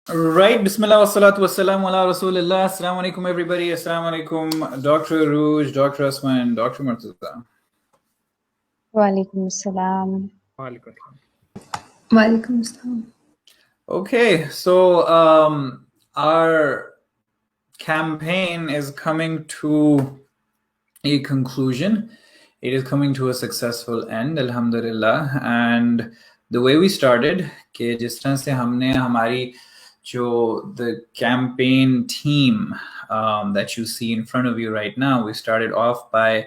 Right, Bismillah wassalatu wassalamu ala Rasulillah. Assalamu alaikum everybody. Assalamu alaikum Dr. Rouge, Dr. Asman, Dr. Murtaza. Walaikum salam. Walaikum salam. Okay, so our campaign is coming to a conclusion. It is coming to a successful end, alhamdulillah. And the way we started, कि जिस तरह से हमने हमारी the campaign team that you see in front of you right now, we started off by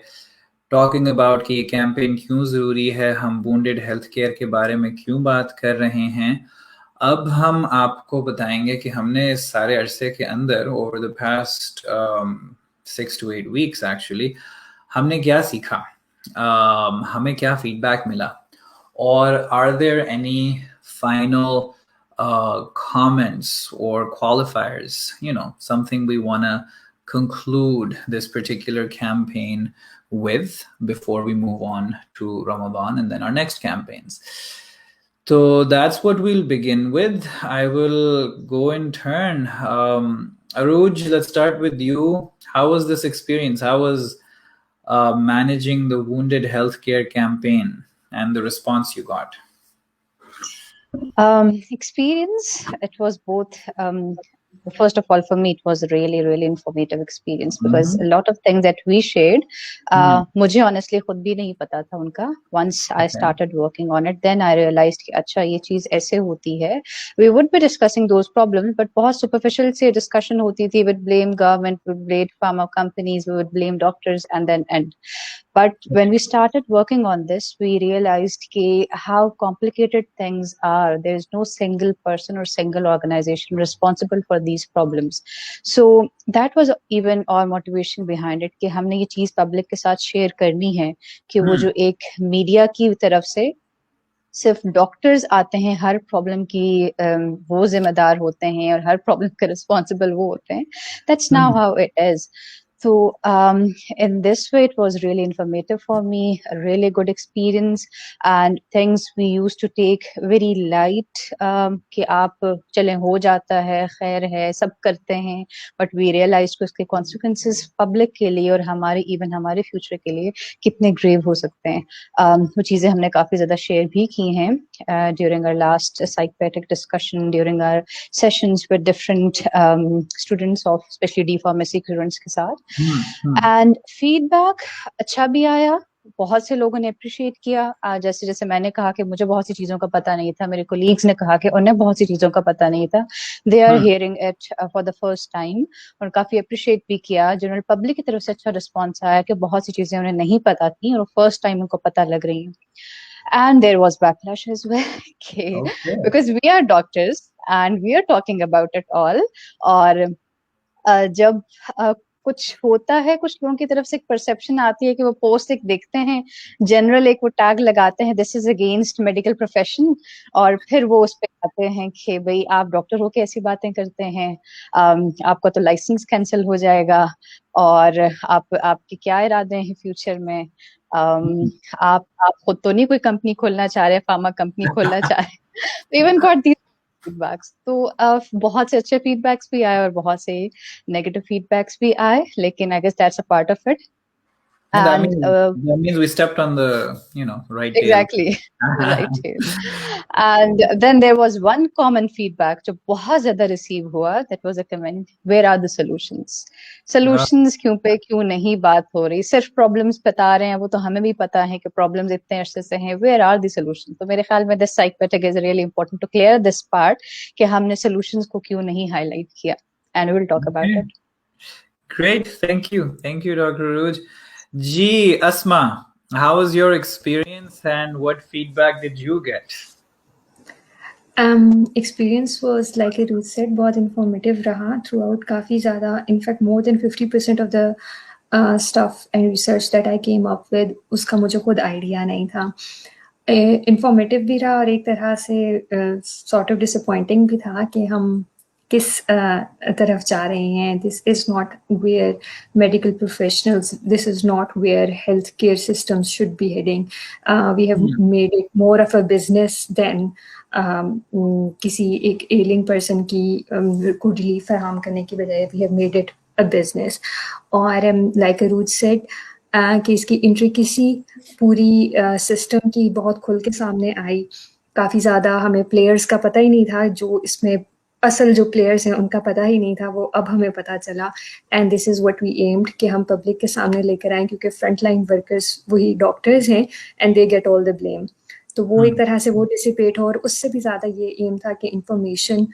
talking about कि ये campaign क्यों ज़रूरी है, हम wounded healthcare के बारे में क्यों बात कर रहे हैं. अब हम आपको बताएंगे कि हमने इस सारे अरसे के अंदर over the past 6 to 8 weeks actually हमने क्या सीखा, हमें क्या feedback मिला, or are there any final comments or qualifiers, something we want to conclude this particular campaign with before we move on to Ramadan and then our next campaigns. So that's what we'll begin with. I will go in turn. Aruj, let's start with you. How was this experience? How was managing the Wounded Healthcare campaign and the response you got? Experience, it was both. First of all, for me, it was a really, really informative experience because a lot of things that we shared, मुझे honestly खुद भी नहीं पता था उनका. Once I started working on it, then I realized कि अच्छा ये चीज ऐसे होती है. We would be discussing those problems, but बहुत superficial से discussion होती थी. We would blame government, we would blame pharma companies, we would blame doctors, and then end. But when we started working on this, we realized how complicated things are. There is no single person or single organization responsible for these problems. So that was even our motivation behind it, कि हमने ये चीज public के साथ share करनी है, कि वो जो एक media की तरफ से सिर्फ डॉक्टर्स आते हैं, हर प्रॉब्लम की वो जिम्मेदार होते हैं और हर प्रॉब्लम के रिस्पॉन्सिबल वो होते हैं. That's now how it is. So in this way, it was really informative for me, a really good experience, and things we used to take very light. कि आप चले हो जाता है, खैर है, सब करते हैं, but we realized कि उसके consequences public के लिए और हमारे even हमारे future के लिए कितने grave हो सकते हैं. वो चीजें हमने काफी ज्यादा share भी की हैं during our last psychiatric discussion, during our sessions with different students of especially D pharmacy students के साथ. And feedback अच्छा भी आया, बहुत से लोगों ने अप्रिशिएट किया. जैसे जैसे मैंने कहा कि मुझे बहुत सी चीजों का पता नहीं था, मेरे कोलीग्स ने कहा कि उन्हें बहुत सी चीजों का पता नहीं था. They are hearing it for the first time, और काफी अप्रिशिएट भी किया. जनरल पब्लिक की तरफ से अच्छा रिस्पॉन्स आया कि बहुत सी चीजें उन्हें नहीं पता थी और फर्स्ट टाइम उनको पता लग रही हैं. And there was backlash as well, because we are doctors and we are talking about it all. और जब कुछ होता है, कुछ लोगों की तरफ से एक परसेप्शन आती है कि वो पोस्ट एक देखते हैं, जनरल एक वो टैग लगाते हैं, this is against medical profession, और फिर वो उस पे आते हैं कि भाई आप डॉक्टर होके ऐसी बातें करते हैं, आपका तो लाइसेंस कैंसिल हो जाएगा, और आपके क्या इरादे हैं फ्यूचर में, आप खुद तो नहीं कोई कंपनी खोलना चाह रहे, फार्मा कंपनी खोलना चाह रहे. Even got these feedbacks. तो बहुत से अच्छे फीडबैक्स भी आए और बहुत से नेगेटिव फीडबैक्स भी आए, लेकिन I guess that's a part of it. That means we stepped on the right exactly right tail. And then there was one common feedback जो बहुत ज़्यादा receive हुआ. That was a comment, where are the solutions? Solutions क्यों नहीं बात हो रही, सिर्फ problems बता रहे हैं, वो तो हमें भी पता है कि problems इतने अरसे से हैं. Where are the solutions? तो मेरे ख्याल में this psychiatric is really important to clear this part कि हमने solutions को क्यों नहीं highlight किया, and we will talk about it. Great, thank you, Dr. Rouge. Ji, Asma, how was your experience and what feedback did you get? Experience was, like Rouge said, बहुत informative रहा throughout, काफी ज़्यादा, in fact more than 50% of the stuff and research that I came up with, उसका मुझे खुद idea नहीं था. Informative भी रहा और एक तरह से sort of disappointing भी था कि हम किस तरफ जा रहे हैं. This is not where medical professionals, this is not where healthcare systems should be heading. We have made it more of a business than किसी एक एलिंग पर्सन की को रिलीफ फराहम करने की बजाय we have made it a business. और like Arooj said कि इसकी इंट्रिकेसी पूरी सिस्टम की बहुत खुल के सामने आई. काफ़ी ज़्यादा हमें प्लेयर्स का पता ही नहीं था, जो इसमें असल जो प्लेयर्स हैं उनका पता ही नहीं था, वो अब हमें पता चला. And this is what we aimed कि हम पब्लिक के सामने लेकर आएँ, क्योंकि फ्रंट लाइन वर्कर्स वही डॉक्टर्स हैं and they get all the blame. तो वो एक तरह से वो डिसिपेट हो, और उससे भी ज़्यादा ये एम था कि इंफॉर्मेशन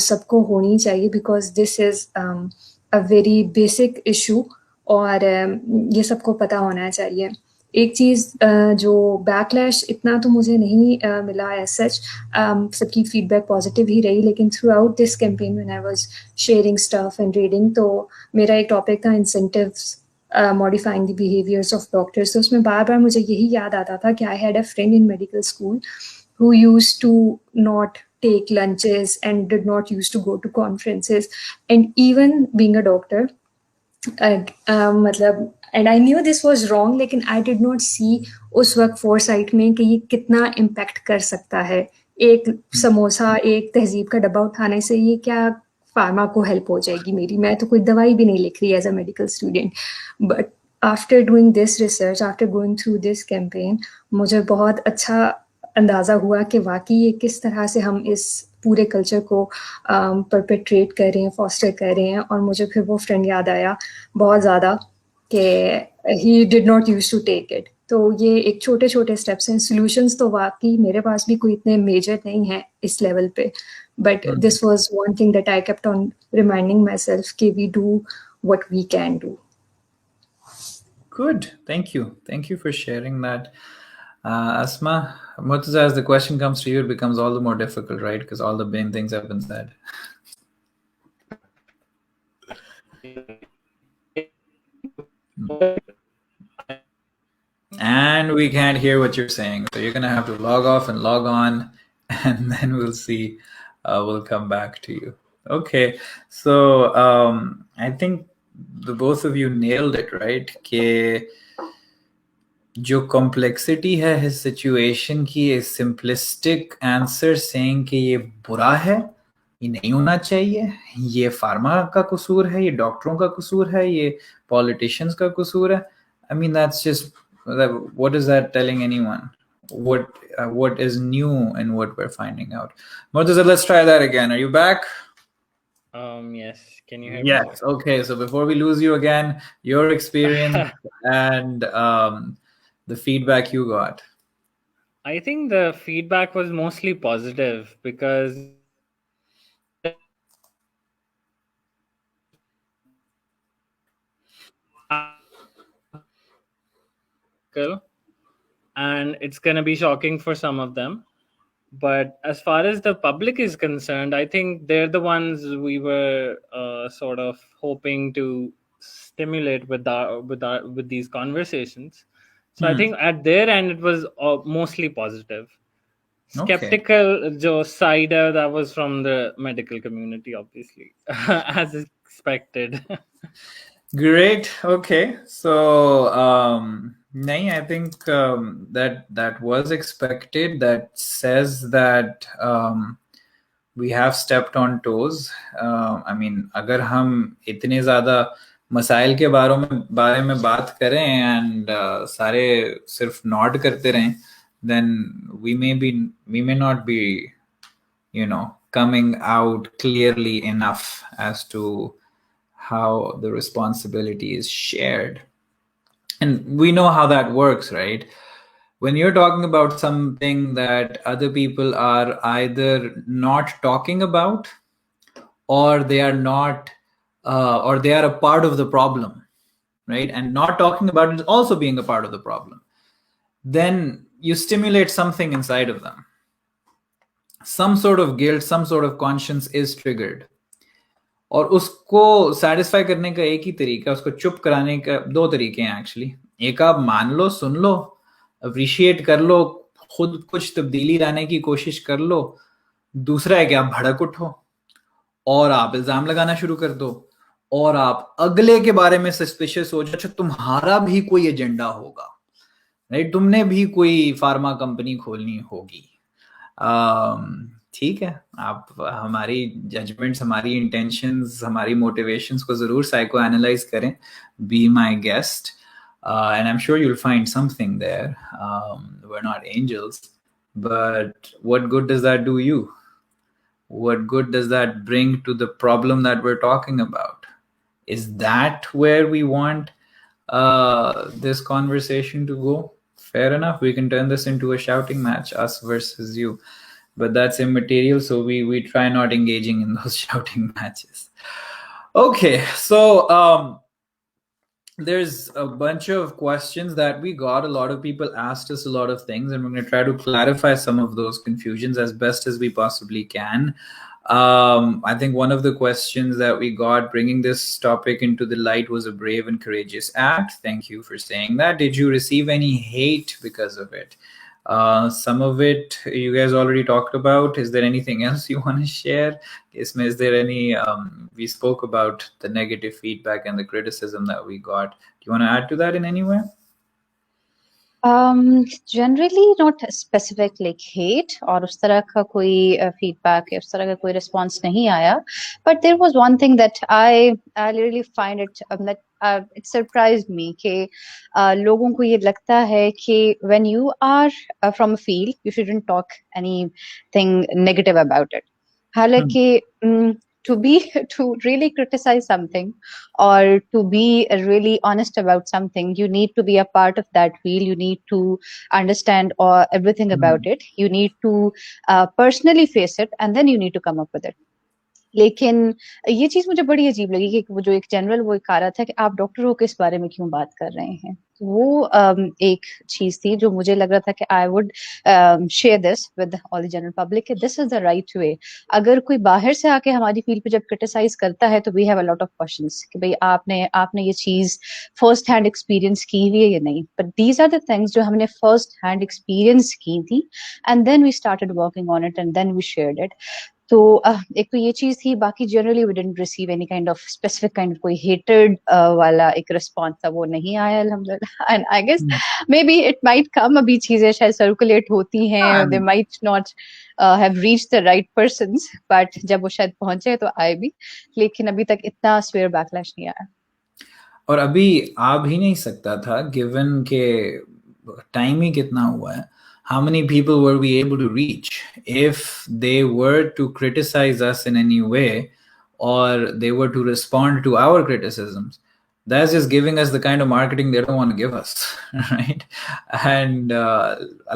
सबको होनी चाहिए, because this is a very basic issue, और ये सबको पता होना चाहिए. एक चीज़ जो बैकलैश इतना तो मुझे नहीं मिला एज सच, सबकी फीडबैक पॉजिटिव ही रही, लेकिन through out this campaign when I was sharing stuff and reading, तो मेरा एक टॉपिक था incentives modifying the behaviours of doctors. तो उसमें बार बार मुझे यही याद आता था कि I had a friend in medical school who used to not take lunches and did not used to go to conferences, and even being a doctor, मतलब and I knew this was wrong, लेकिन I did not सी उस वक्त foresight में कि ये कितना impact कर सकता है. एक समोसा, एक तहजीब का डब्बा उठाने से ये क्या फार्मा को हेल्प हो जाएगी मेरी? मैं तो कोई दवाई भी नहीं लिख रही as a medical student. But after doing this research, after going through this campaign, मुझे बहुत अच्छा अंदाज़ा हुआ कि वाकई ये किस तरह से हम इस पूरे कल्चर को परपेट्रेट कर रहे हैं, फॉस्टर कर रहे हैं. और मुझे फिर वो फ्रेंड याद आया बहुत ज़्यादा कि he did not use to take it. तो ये एक छोटे छोटे स्टेप्स हैं. सॉल्यूशंस तो वाकई मेरे पास भी कोई इतने मेजर नहीं है इस लेवल पे, but this was one thing that I kept on reminding myself कि we do what we can do. Good. Thank you. Thank you for sharing that. Asma, Murtaza, as the question comes to you, it becomes all the more difficult, right? Because all the main things have been said. And we can't hear what you're saying. So you're going to have to log off and log on, and then we'll see. We'll come back to you. Okay. So I think the both of you nailed it, right? कि जो complexity है his situation की a simplistic answer saying कि ये बुरा है, ये नहीं होना चाहिए, ये फार्मा का कसूर है, ये डॉक्टरों का कसूर है, ये politicians का कसूर है. I mean, that's just, what is that telling anyone? What is new in what we're finding out? Murtaza, let's try that again. Are you back? Yes. Can you hear me? Yes. Okay. So before we lose you again, your experience and the feedback you got. I think the feedback was mostly positive because and it's going to be shocking for some of them. But as far as the public is concerned, I think they're the ones we were sort of hoping to stimulate with these conversations. So I think at their end, it was mostly positive. Skeptical side that was from the medical community, obviously, as expected. Great. Okay. So, I think that was expected. That says that we have stepped on toes. I mean, अगर हम इतने ज़्यादा मसाइल के बारे में बात करें and सारे सिर्फ नॉट करते रहें, then we may not be, coming out clearly enough as to how the responsibility is shared. And we know how that works, right? When you're talking about something that other people are either not talking about, or they are not, or they are a part of the problem, right? And not talking about it is also being a part of the problem. Then you stimulate something inside of them. Some sort of guilt, some sort of conscience is triggered. और उसको satisfy करने का एक ही तरीका, उसको चुप कराने का दो तरीके हैं एक्चुअली. एक, आप मान लो, सुन लो, अप्रिशिएट कर लो, खुद कुछ तब्दीली लाने की कोशिश कर लो. दूसरा है कि आप भड़क उठो और आप इल्जाम लगाना शुरू कर दो और आप अगले के बारे में सस्पिशियस हो जाओ. अच्छा, तुम्हारा भी कोई एजेंडा होगा, राइट? तुमने भी कोई फार्मा कंपनी खोलनी होगी. ठीक है, आप हमारी जजमेंट्स, हमारी इंटेंशंस, हमारी मोटिवेशंस को जरूर साइको एनालाइज करें. Be my guest, and I'm sure you'll find something there. We're not angels, but what good does that do you? What good does that bring to the problem that we're talking about? Is that where we want this conversation to go? Fair enough, we can turn this into a shouting match, us versus you, but that's immaterial, so we try not engaging in those shouting matches. Okay, so there's a bunch of questions that we got. A lot of people asked us a lot of things, and we're going to try to clarify some of those confusions as best as we possibly can. I think one of the questions that we got bringing this topic into the light was a brave and courageous act. Thank you for saying that. Did you receive any hate because of it? Some of it you guys already talked about. Is there anything else you want to share? Is there any, we spoke about the negative feedback and the criticism that we got. Do you want to add to that in any way? Generally not specific like hate or उस तरह का कोई feedback या उस तरह का कोई response नहीं आया. But there was one thing that I really find it that it surprised me कि लोगों को ये लगता है कि when you are from a field you shouldn't talk anything negative about it. हालांकि to really criticize something or to be really honest about something, you need to be a part of that field. You need to understand everything about it. You need to personally face it, and then you need to come up with it. लेकिन ये चीज मुझे बड़ी अजीब लगी कि वो जो एक जनरल वो एक आ रहा था कि आप डॉक्टर हो किस बारे में क्यों बात कर रहे हैं. वो एक चीज थी जो मुझे लग रहा था कि I would share this with all the general public कि this is the right way. अगर कोई बाहर से आके हमारी फील्ड पे जब क्रिटिसाइज करता है तो we have a lot of questions कि भाई आपने ये चीज फर्स्ट हैंड एक्सपीरियंस की हुई है या नहीं. But these are the things जो हमने फर्स्ट हैंड एक्सपीरियंस की थी and then we started working on it and then we shared it. तो एक तो ये चीज थी. बाकी generally we didn't receive any kind of specific kind of कोई हेटेड वाला एक रिस्पांस था, वो नहीं आया अल्हम्दुलिल्लाह. And I guess maybe it might come. अभी चीजें शायद सर्कुलेट होती हैं, they might not have reached the right persons, but जब वो शायद पहुंचे तो आए भी. लेकिन अभी तक इतना स्वेयर बैकलैश नहीं आया. और अभी आ भी नहीं सकता था गिवन के टाइम ही कितना हुआ है. How many people were we able to reach if they were to criticize us in any way or they were to respond to our criticisms? That's just giving us the kind of marketing they don't want to give us, right? And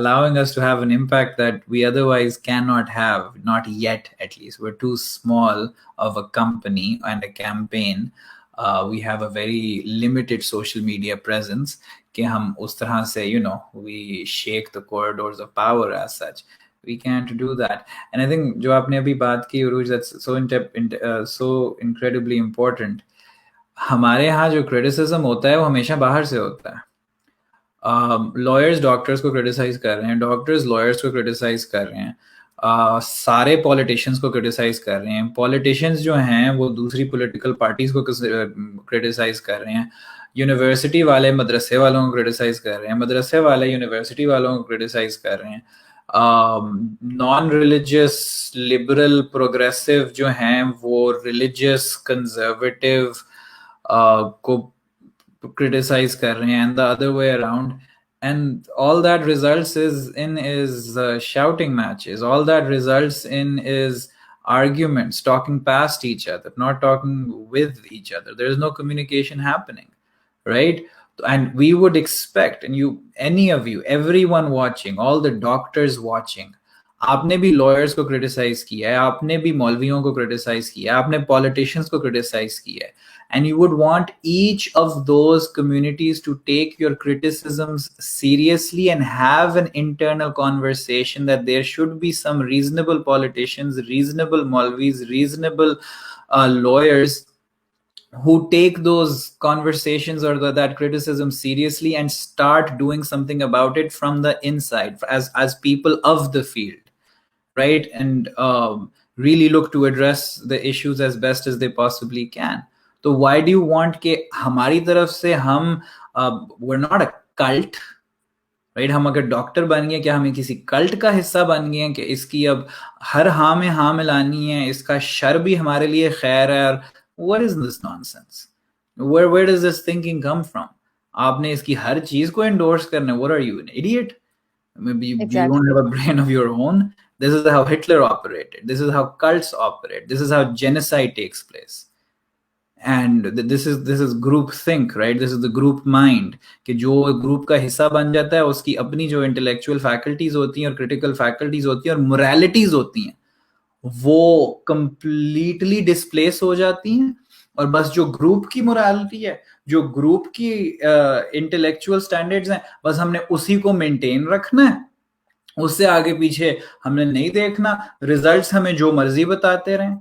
allowing us to have an impact that we otherwise cannot have, not yet at least. We're too small of a company and a campaign. We have a very limited social media presence कि हम उस तरह से, we shake the corridors of power as such. We can't do that. And I think जो आपने अभी बात की उरूज, that's so incredibly important. हमारे यहाँ जो criticism होता है वो हमेशा बाहर से होता है. Lawyers doctors को criticize कर रहे हैं, doctors lawyers को criticize कर रहे हैं, सारे पॉलिटिशियंस को क्रिटिसाइज कर रहे हैं. पॉलिटिशियंस जो हैं वो दूसरी पॉलिटिकल पार्टीज को क्रिटिसाइज कर रहे हैं. यूनिवर्सिटी वाले मदरसे वालों को क्रिटिसाइज कर रहे हैं, मदरसे वाले यूनिवर्सिटी वालों को क्रिटिसाइज कर रहे हैं. नॉन रिलीजियस लिबरल प्रोग्रेसिव जो हैं वो रिलीजियस कंजर्वेटिव को क्रिटिसाइज कर रहे हैं, and the other way around. And all that results in shouting matches. All that results in is arguments, talking past each other, not talking with each other. There is no communication happening, right? And we would expect, and any of you, everyone watching, all the doctors watching, आपने भी lawyers को criticize किया है, आपने भी मौलवियों को criticize किया है, आपने politicians को criticize किया है. And you would want each of those communities to take your criticisms seriously and have an internal conversation that there should be some reasonable politicians, reasonable Maulvis, reasonable lawyers who take those conversations or that criticism seriously and start doing something about it from the inside as people of the field, right? And really look to address the issues as best as they possibly can. So why do you want कि हमारी तरफ से हम we're not a cult, right? हम अगर doctor बन गए, क्या हमें किसी कल्ट का हिस्सा बन गए हैं कि इसकी अब हर हाँ में हाँ मिलानी है, इसका शर भी हमारे लिए खैर है? और what is this nonsense? Where does this thinking come from? आपने इसकी हर चीज को एंडोर्स करना है? What are you, an idiot? Maybe you don't Exactly. have a brain of your own. This is how Hitler operated. This is how cults operate. This is how genocide takes place. And this is group think, right? This is the group mind. कि जो group का हिस्सा बन जाता है, उसकी अपनी जो इंटेलेक्चुअल फैकल्टीज होती हैं और क्रिटिकल फैकल्टीज होती हैं और मोरालिटीज होती हैं, वो कंप्लीटली डिस्प्लेस हो जाती हैं। और बस जो ग्रुप की मोरालिटी है, जो ग्रुप की इंटेलेक्चुअल स्टैंडर्ड्स हैं, बस हमने उसी को मेंटेन रखना है, उससे आगे पीछे हमने नहीं देखना। रिजल्ट्स हमें जो मर्जी बताते रहें,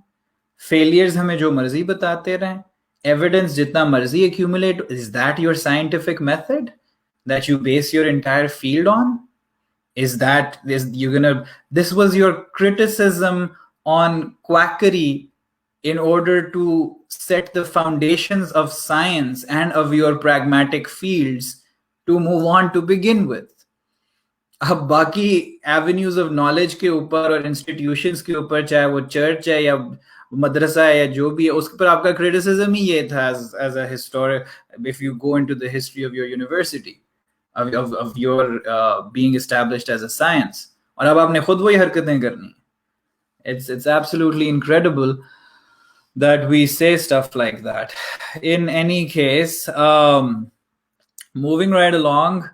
फेलियर्स हमें जो मर्जी बताते रहें, एविडेंस जितना मर्जी accumulate. Is that your scientific method that you base your entire field on? Is that this was your criticism on quackery in order to set the foundations of science and of your pragmatic fields to move on to begin with? अब बाकी avenues of knowledge के ऊपर और institutions के ऊपर, चाहे वो church है या मदरसा है या जो भी है, उसके ऊपर आपका क्रिटिसिज्म ही ये था as a historic, if you go into the history of your university, of your being established as a science. और अब आपने खुद वही हरकतें करनी. It's absolutely incredible that we say stuff like that. In any case, moving right along,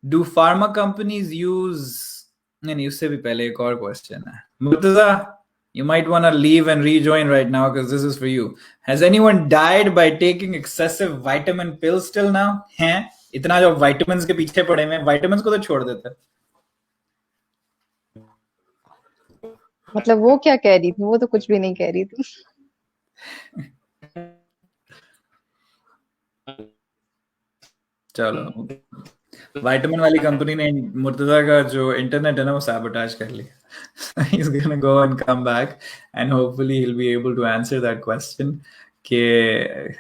do pharma companies use... नहीं, उससे भी पहले एक और क्वेश्चन है. Murtaza, you might want to leave and rejoin right now because this is for you. Has anyone died by taking excessive vitamin pills till now? हैं? इतना जो vitamins के पीछे पड़े हैं, vitamins को तो छोड़ देते. मतलब वो क्या कह रही थी? वो तो कुछ भी नहीं कह रही थी. चलो, विटामिन वाली कंपनी ने मुर्तजा का जो इंटरनेट है ना, वो sabotage कर लिया. He's gonna go and come back and hopefully he'll be able to answer that question.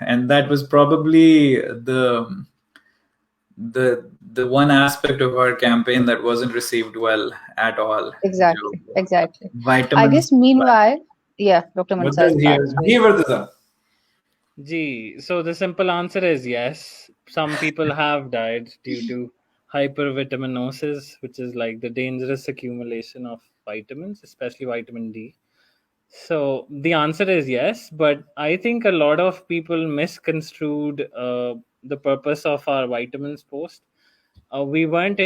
And that was probably the one aspect of our campaign that wasn't received well at all. Exactly. Vitamins. I guess meanwhile, yeah, Dr. Mansur is back. So the simple answer is yes. Some people have died due to hypervitaminosis, which is like the dangerous accumulation of vitamins, especially vitamin D. So the answer is yes, but I think a lot of people misconstrued the purpose of our vitamins post. We weren't...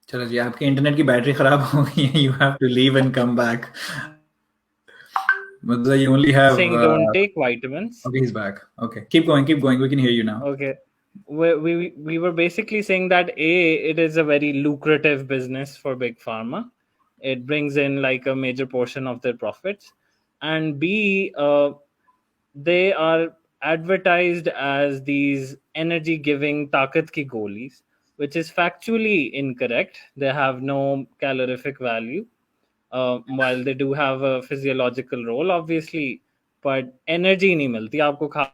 चलो जी, आपके internet की battery खराब हो गई है. You have to leave and come back. But you only have... saying don't take vitamins. Okay, he's back. Okay, keep going. We can hear you now. Okay. We were basically saying that it is a very lucrative business for big pharma. It brings in like a major portion of their profits. And B, they are advertised as these energy-giving taqat ki golis, which is factually incorrect. They have no calorific value. While they do have a physiological role, obviously, but energy नहीं मिलती आपको खा.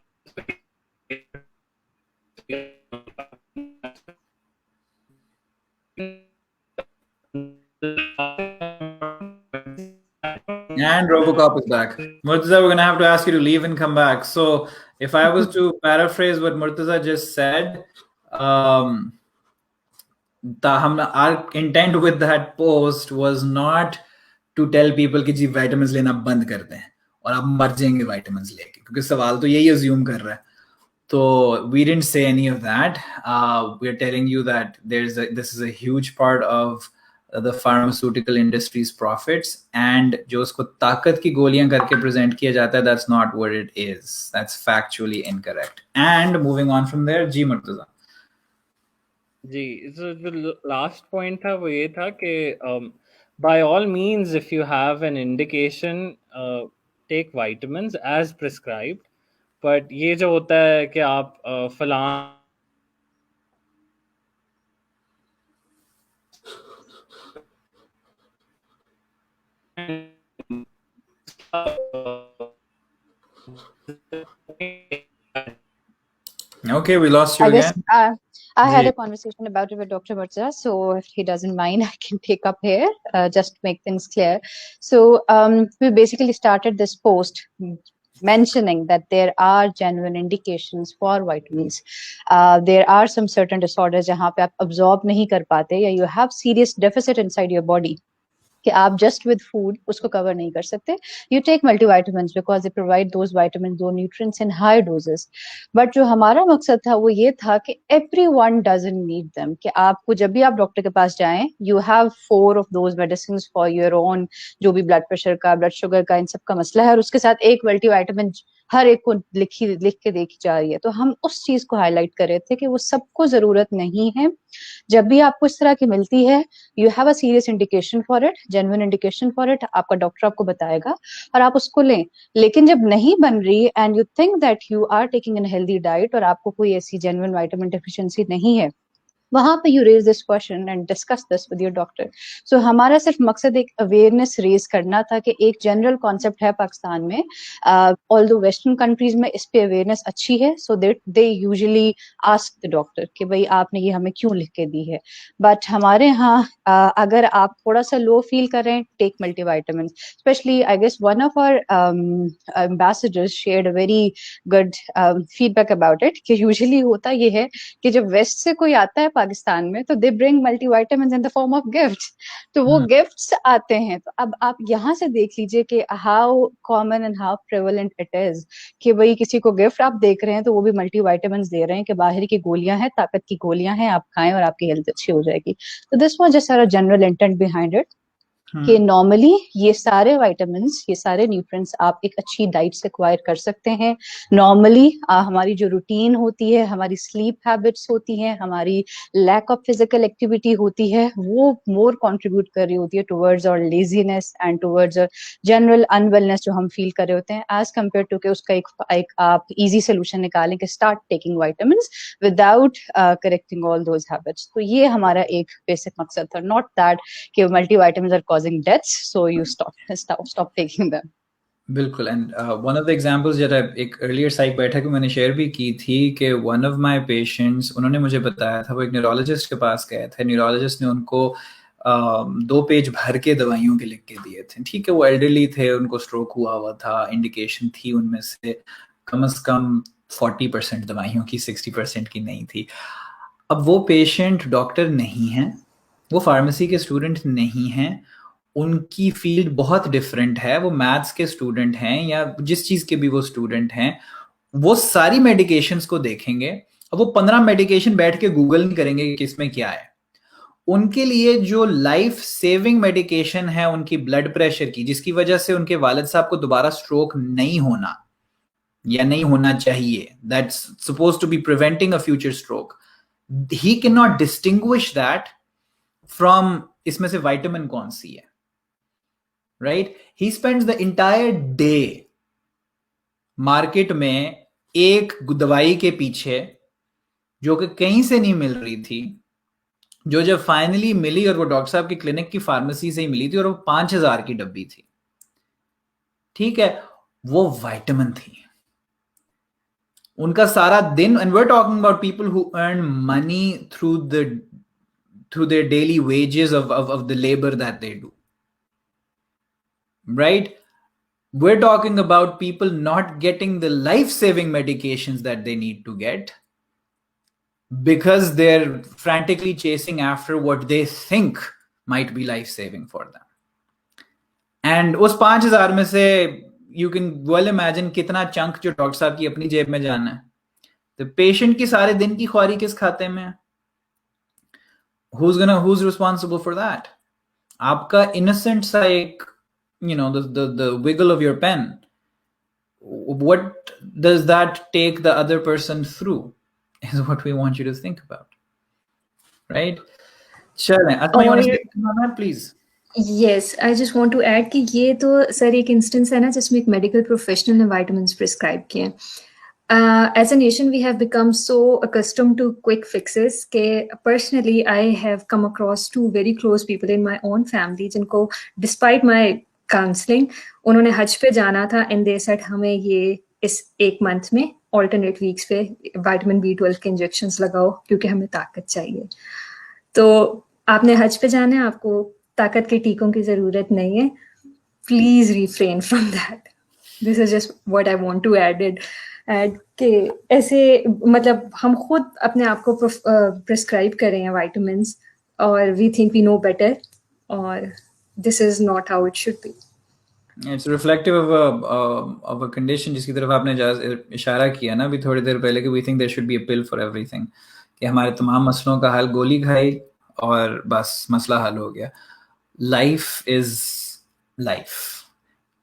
And Robocop is back. Murtaza, we're going to have to ask you to leave and come back. So if I was to paraphrase what Murtaza just said, our intent with that post was not to tell people कि जी vitamins लेना बंद कर दें और आप मर जाएंगे vitamins लेके, क्योंकि सवाल तो यही assume कर रहा है. So we didn't say any of that. We're telling you that this is a huge part of the pharmaceutical industry's profits, and जो उसको ताकत की गोलियां करके present किया जाता है, that's not what it is. That's factually incorrect. And moving on from there, ji Murtaza. Ji, so the last point था वो ये था कि by all means, if you have an indication, take vitamins as prescribed. But ये जो होता है कि आप फलां Okay, we lost you I guess, again. I had ji. a conversation about it with Dr. Mirza, so if he doesn't mind, I can take up here just to make things clear. So we basically started this post mentioning that there are genuine indications for vitamins. There are some certain disorders जहाँ पे आप absorb नहीं कर पाते या you have serious deficit inside your body कि आप just with food उसको cover नहीं कर सकते. You take multivitamins because they provide those vitamins, those nutrients in high doses. But जो हमारा मकसद था वो ये था कि everyone doesn't need them. कि आपको जब भी आप डॉक्टर के पास जाएं, you have 4 of those medicines for your own जो भी blood pressure का, blood sugar का इन सब का मसला है और उसके साथ एक multivitamin हर एक को लिख के देखी जा रही है. तो हम उस चीज को हाईलाइट कर रहे थे कि वो सबको जरूरत नहीं है. जब भी आपको इस तरह की मिलती है, you have a serious indication for it, genuine indication for it, आपका डॉक्टर आपको बताएगा और आप उसको लें. लेकिन जब नहीं बन रही and you think that you are taking a healthy diet और आपको कोई ऐसी genuine vitamin deficiency नहीं है, वहां पे you raise this question and discuss this with your doctor. So हमारा सिर्फ मकसद एक awareness raise करना था कि एक general concept है पाकिस्तान में, although western countries में इस पे awareness अच्छी है, so they usually ask the doctor कि भाई आपने ये हमें क्यों लिख के दी है. But हमारे यहाँ अगर आप थोड़ा सा low feel कर रहे हैं, take multivitamins. Especially I guess one of our ambassadors shared a very good feedback about it कि usually होता ये है कि जब वेस्ट से कोई आता है पाकिस्तान में तो they bring multivitamins in the form of gifts. तो वो गिफ्ट्स आते हैं. तो अब आप यहाँ से देख लीजिए कि how common and how prevalent it is कि भाई किसी को गिफ्ट आप देख रहे हैं तो वो भी मल्टीविटामिन्स दे रहे हैं कि बाहर की गोलियां हैं, ताकत की गोलियां हैं, आप खाएं और आपकी हेल्थ अच्छी हो जाएगी. तो this was just a general intent behind it कि नॉर्मली ये सारे विटामिन्स, ये सारे न्यूट्रिएंट्स आप एक अच्छी डाइट से एक्वायर कर सकते हैं. नॉर्मली हमारी जो रूटीन होती है, हमारी स्लीप हैबिट्स होती हैं, हमारी लैक ऑफ फिजिकल एक्टिविटी होती है, वो मोर कंट्रीब्यूट कर रही होती है टुवर्ड्स और लेजीनेस एंड टुवर्ड्स जनरल अनवेलनेस जो हम फील कर रहे होते हैं, एज कम्पेयर टू के उसका एक आप इजी सोल्यूशन निकालें कि start taking vitamins without correcting all those habits. तो ये हमारा एक बेसिक मकसद था, नॉट दैट कि multivitamins are causing deaths, so you stop taking them. बिल्कुल. And one of the examples जरा एक अर्लियर साइक बैठक में मैंने शेयर भी की थी कि वन ऑफ माय पेशेंट्स, उन्होंने मुझे बताया था, वो एक न्यूरोलॉजिस्ट के पास गए थे. न्यूरोलॉजिस्ट ने उनको 2 पेज भर के दवाइयों के लिख के दिए थे. ठीक है, वो एल्डरली थे, उनको स्ट्रोक हुआ था, इंडिकेशन थी उनमें से कम 40% दवाइयों की, 60% की नहीं थी. अब वो पेशेंट डॉक्टर नहीं है, वो फार्मेसी के स्टूडेंट नहीं हैं, उनकी फील्ड बहुत डिफरेंट है, वो मैथ्स के स्टूडेंट हैं या जिस चीज के भी वो स्टूडेंट हैं, वो सारी मेडिकेशंस को देखेंगे. अब वो 15 मेडिकेशन बैठ के गूगल नहीं करेंगे कि किसमें क्या है. उनके लिए जो लाइफ सेविंग मेडिकेशन है उनकी ब्लड प्रेशर की, जिसकी वजह से उनके वालिद साहब को दोबारा स्ट्रोक नहीं होना या नहीं होना चाहिए, that's supposed to be preventing a future stroke, he can not distinguish that from इसमें से विटामिन कौन सी है. Right? He spends the entire day market में एक दवाई के पीछे जो कि कहीं से नहीं मिल रही थी, जो जब फाइनली मिली और वो डॉक्टर साहब की क्लिनिक की फार्मेसी से ही मिली थी और वो 5000 की डब्बी थी. ठीक है, वो विटामिन थी. उनका सारा दिन, and we're talking about people who earn money through their daily wages of the labor that they do. Right? We're talking about people not getting the life-saving medications that they need to get because they're frantically chasing after what they think might be life-saving for them. And उस 5000 में से you can well imagine कितना chunk जो doctor साहब की अपनी जेब में जाना है. तो पेशेंट की सारे दिन की ख्वारी किस खाते में है? Who's responsible for that? आपका innocent सा एक, you know, the wiggle of your pen, what does that take the other person through is what we want you to think about, right? Sure. Asma, you want to say something on that, please? Yes, I just want to add कि ये तो sir एक instance है ना जिसमें एक medical professional ने vitamins prescribe किए. As a nation, we have become so accustomed to quick fixes कि personally I have come across 2 very close people in my own family जिनको despite my काउंसलिंग उन्होंने हज पे जाना था एंड दे सेड हमें ये इस 1 मंथ में alternate weeks पे vitamin B12 के injections लगाओ क्योंकि हमें ताकत चाहिए. तो आपने हज पे जाना है, आपको ताकत के टीकों की ज़रूरत नहीं है. Please refrain from that. This is just what I want to add कि ऐसे मतलब हम खुद अपने आप को prescribe कर रहे हैं vitamins और we think we know better और this is not how it should be. It's reflective of a condition जिसकी तरफ आपने इशारा किया ना अभी थोड़ी देर पहले कि we think there should be a pill for everything, कि हमारे तमाम मसलों का हल गोली खाई और बस मसला हल हो गया. Life is life.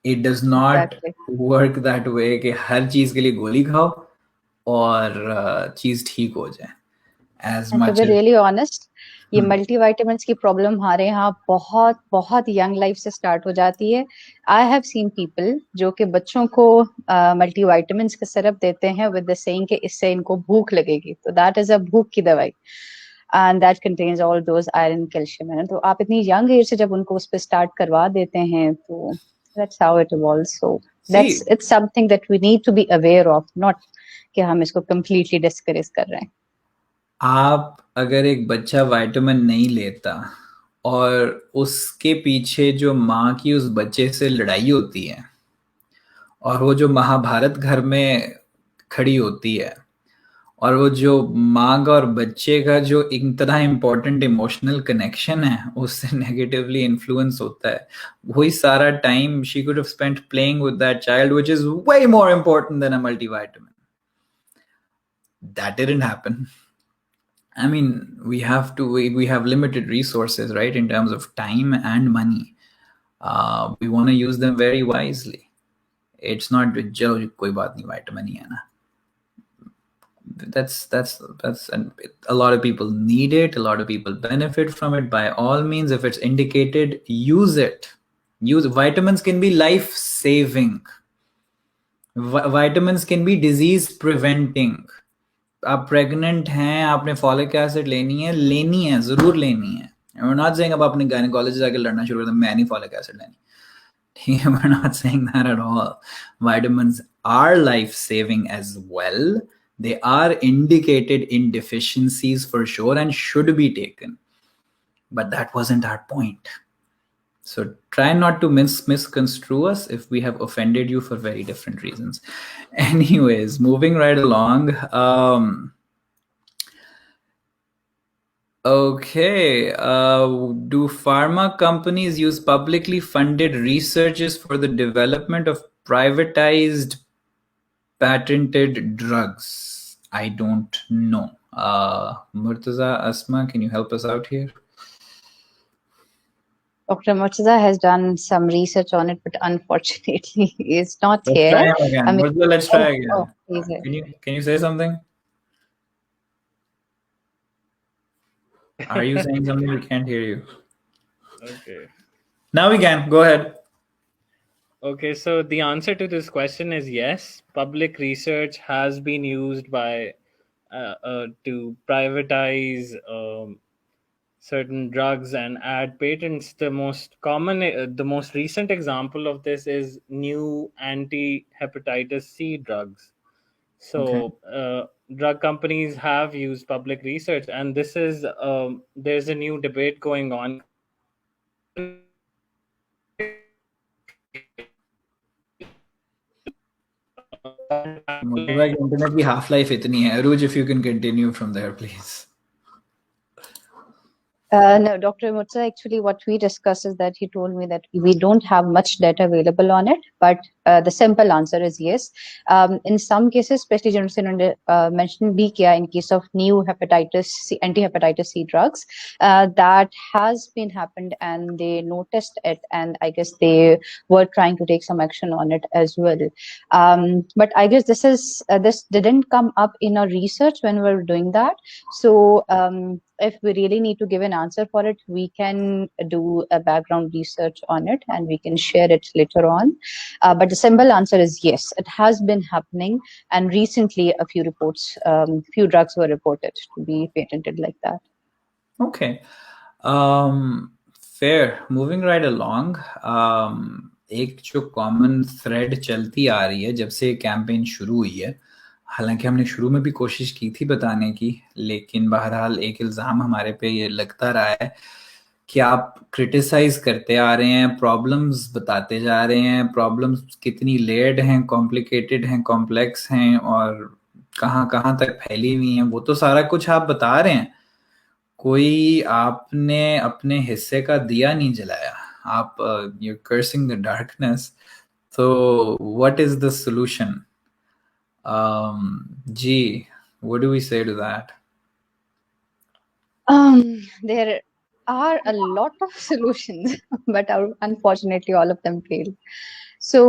It does not work that way कि हर चीज के लिए गोली खाओ और चीज ठीक हो जाए. As And much to be as really honest, ये मल्टीविटामिन्स की प्रॉब्लम हमारे यहाँ बहुत बहुत यंग लाइफ से स्टार्ट हो जाती है. आई हैव सीन पीपल जो कि बच्चों को मल्टीविटामिन्स का सिरप देते हैं विद द सेइंग कि इससे इनको भूख लगेगी, तो दैट इज अ भूख की दवाई and that contains all those iron calcium. तो आप इतनी यंग एज से जब उनको उस पर स्टार्ट करवा देते हैं तो that's how it evolves. So it's something that we need to be aware of, not कि हम इसको completely discourage कर रहे हैं. आप अगर एक बच्चा विटामिन नहीं लेता और उसके पीछे जो माँ की उस बच्चे से लड़ाई होती है और वो जो महाभारत घर में खड़ी होती है और वो जो माँ का और बच्चे का जो इतना इम्पोर्टेंट इमोशनल कनेक्शन है उससे नेगेटिवली इन्फ्लुएंस होता है, वही सारा time she could have spent playing with that child which is way more important then a multivitamin. That didn't happen. I mean, we have limited resources, right, in terms of time and money. We want to use them very wisely. It's not jo koi baat nahi vitamin hi hai na. That's and a lot of people need it. A lot of people benefit from it. By all means, if it's indicated, use it. Vitamins can be life saving. Vitamins can be disease preventing. आप pregnant हैं, आपने folic acid लेनी है, जरूर लेनी है. We're not saying अब अपने गायनेकोलॉजिस्ट जाके लड़ना शुरू कर दो, मैं नहीं फॉलिक एसिड लेनी. ठीक है, we're not saying that at all. Vitamins are life saving as well. They are indicated in deficiencies for sure and should be taken. But that wasn't our point. So try not to misconstrue us if we have offended you for very different reasons. Anyways, moving right along. Okay. Do pharma companies use publicly funded researches for the development of privatized patented drugs? I don't know. Murtaza, Asma, can you help us out here? Dr. Murtaza has done some research on it, but unfortunately is not Let's here. try him again. I mean, Murtaza, let's try again. Please. Can you say something? Are you saying something? We can't hear you. Okay. Now we can. Go ahead. Okay, so the answer to this question is yes. Public research has been used by to privatize certain drugs and add patents. The most recent example of this is new anti-hepatitis C drugs. So drug companies have used public research, and this is there's a new debate going on. Internet की half life इतनी है. Aruj, if you can continue from there, please. No, Dr. Murtaza, actually what we discussed is that he told me that we don't have much data available on it, but the simple answer is yes. In some cases, especially Johnson mentioned BKI in case of new anti-hepatitis C drugs, that has been happened and they noticed it, and I guess they were trying to take some action on it as well. But I guess this didn't come up in our research when we were doing that. So if we really need to give an answer for it, we can do a background research on it and we can share it later on. But the simple answer is yes, it has been happening. And recently a few drugs were reported to be patented like that. Okay. Fair. Moving right along. एक जो common thread चलती आ रही है जब से campaign शुरू हुई है, हालांकि हमने शुरू में भी कोशिश की थी बताने की, लेकिन बहरहाल एक इल्ज़ाम हमारे पे ये लगता रहा है कि आप क्रिटिसाइज करते आ रहे हैं, प्रॉब्लम्स बताते जा रहे हैं, प्रॉब्लम्स कितनी लेयर्ड हैं, कॉम्प्लिकेटेड हैं, कॉम्प्लेक्स हैं और कहाँ कहाँ तक फैली हुई हैं, वो तो सारा कुछ आप बता रहे हैं। कोई आपने अपने हिस्से का दिया नहीं जलाया, आप you cursing the darkness. So what is the solution? Gee, what do we say to that? There are a lot of solutions, but unfortunately all of them fail. So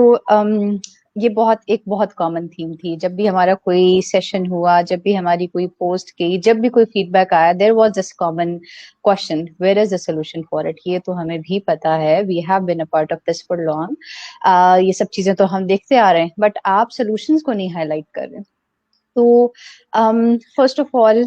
ये एक बहुत कॉमन थीम थी। जब भी हमारा कोई session हुआ, जब भी हमारी कोई पोस्ट की, जब भी कोई फीडबैक आया, there was this common question, where is the solution for it. ये तो हमें भी पता है, we have been a part of this for long, ये सब चीजें तो हम देखते आ रहे हैं, बट आप सोल्यूशंस को नहीं हाईलाइट कर रहे। So, first of all,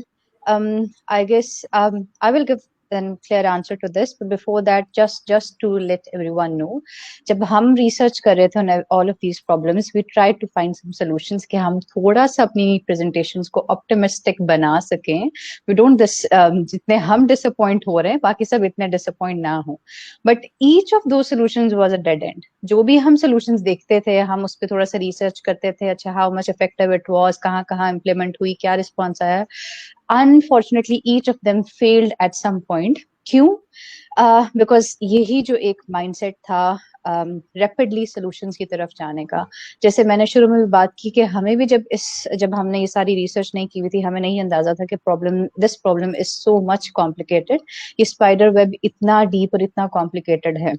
I guess I will give a clear answer to this. But before that, just to let everyone know, जब हम research कर रहे थे on all of these problems, we tried to find some solutions कि हम थोड़ा सा अपनी presentations को optimistic बना सकें. We don't जितने हम disappoint हो रहे हैं, बाकी सब इतने disappoint ना हो. But each of those solutions was a dead end. जो भी हम solutions देखते थे, हम उस पर थोड़ा सा research करते थे, अच्छा how much effective it was, कहाँ कहाँ implement हुई, क्या response आया. Unfortunately, each of them failed at some point. क्यों? Because यही जो एक mindset था rapidly solutions की तरफ जाने का, जैसे मैंने शुरू में भी बात की कि हमें भी जब हमने ये सारी रिसर्च नहीं की हुई थी, हमें नहीं अंदाजा था कि this problem is so much complicated, ये स्पाइडर वेब इतना डीप और इतना कॉम्प्लिकेटेड है।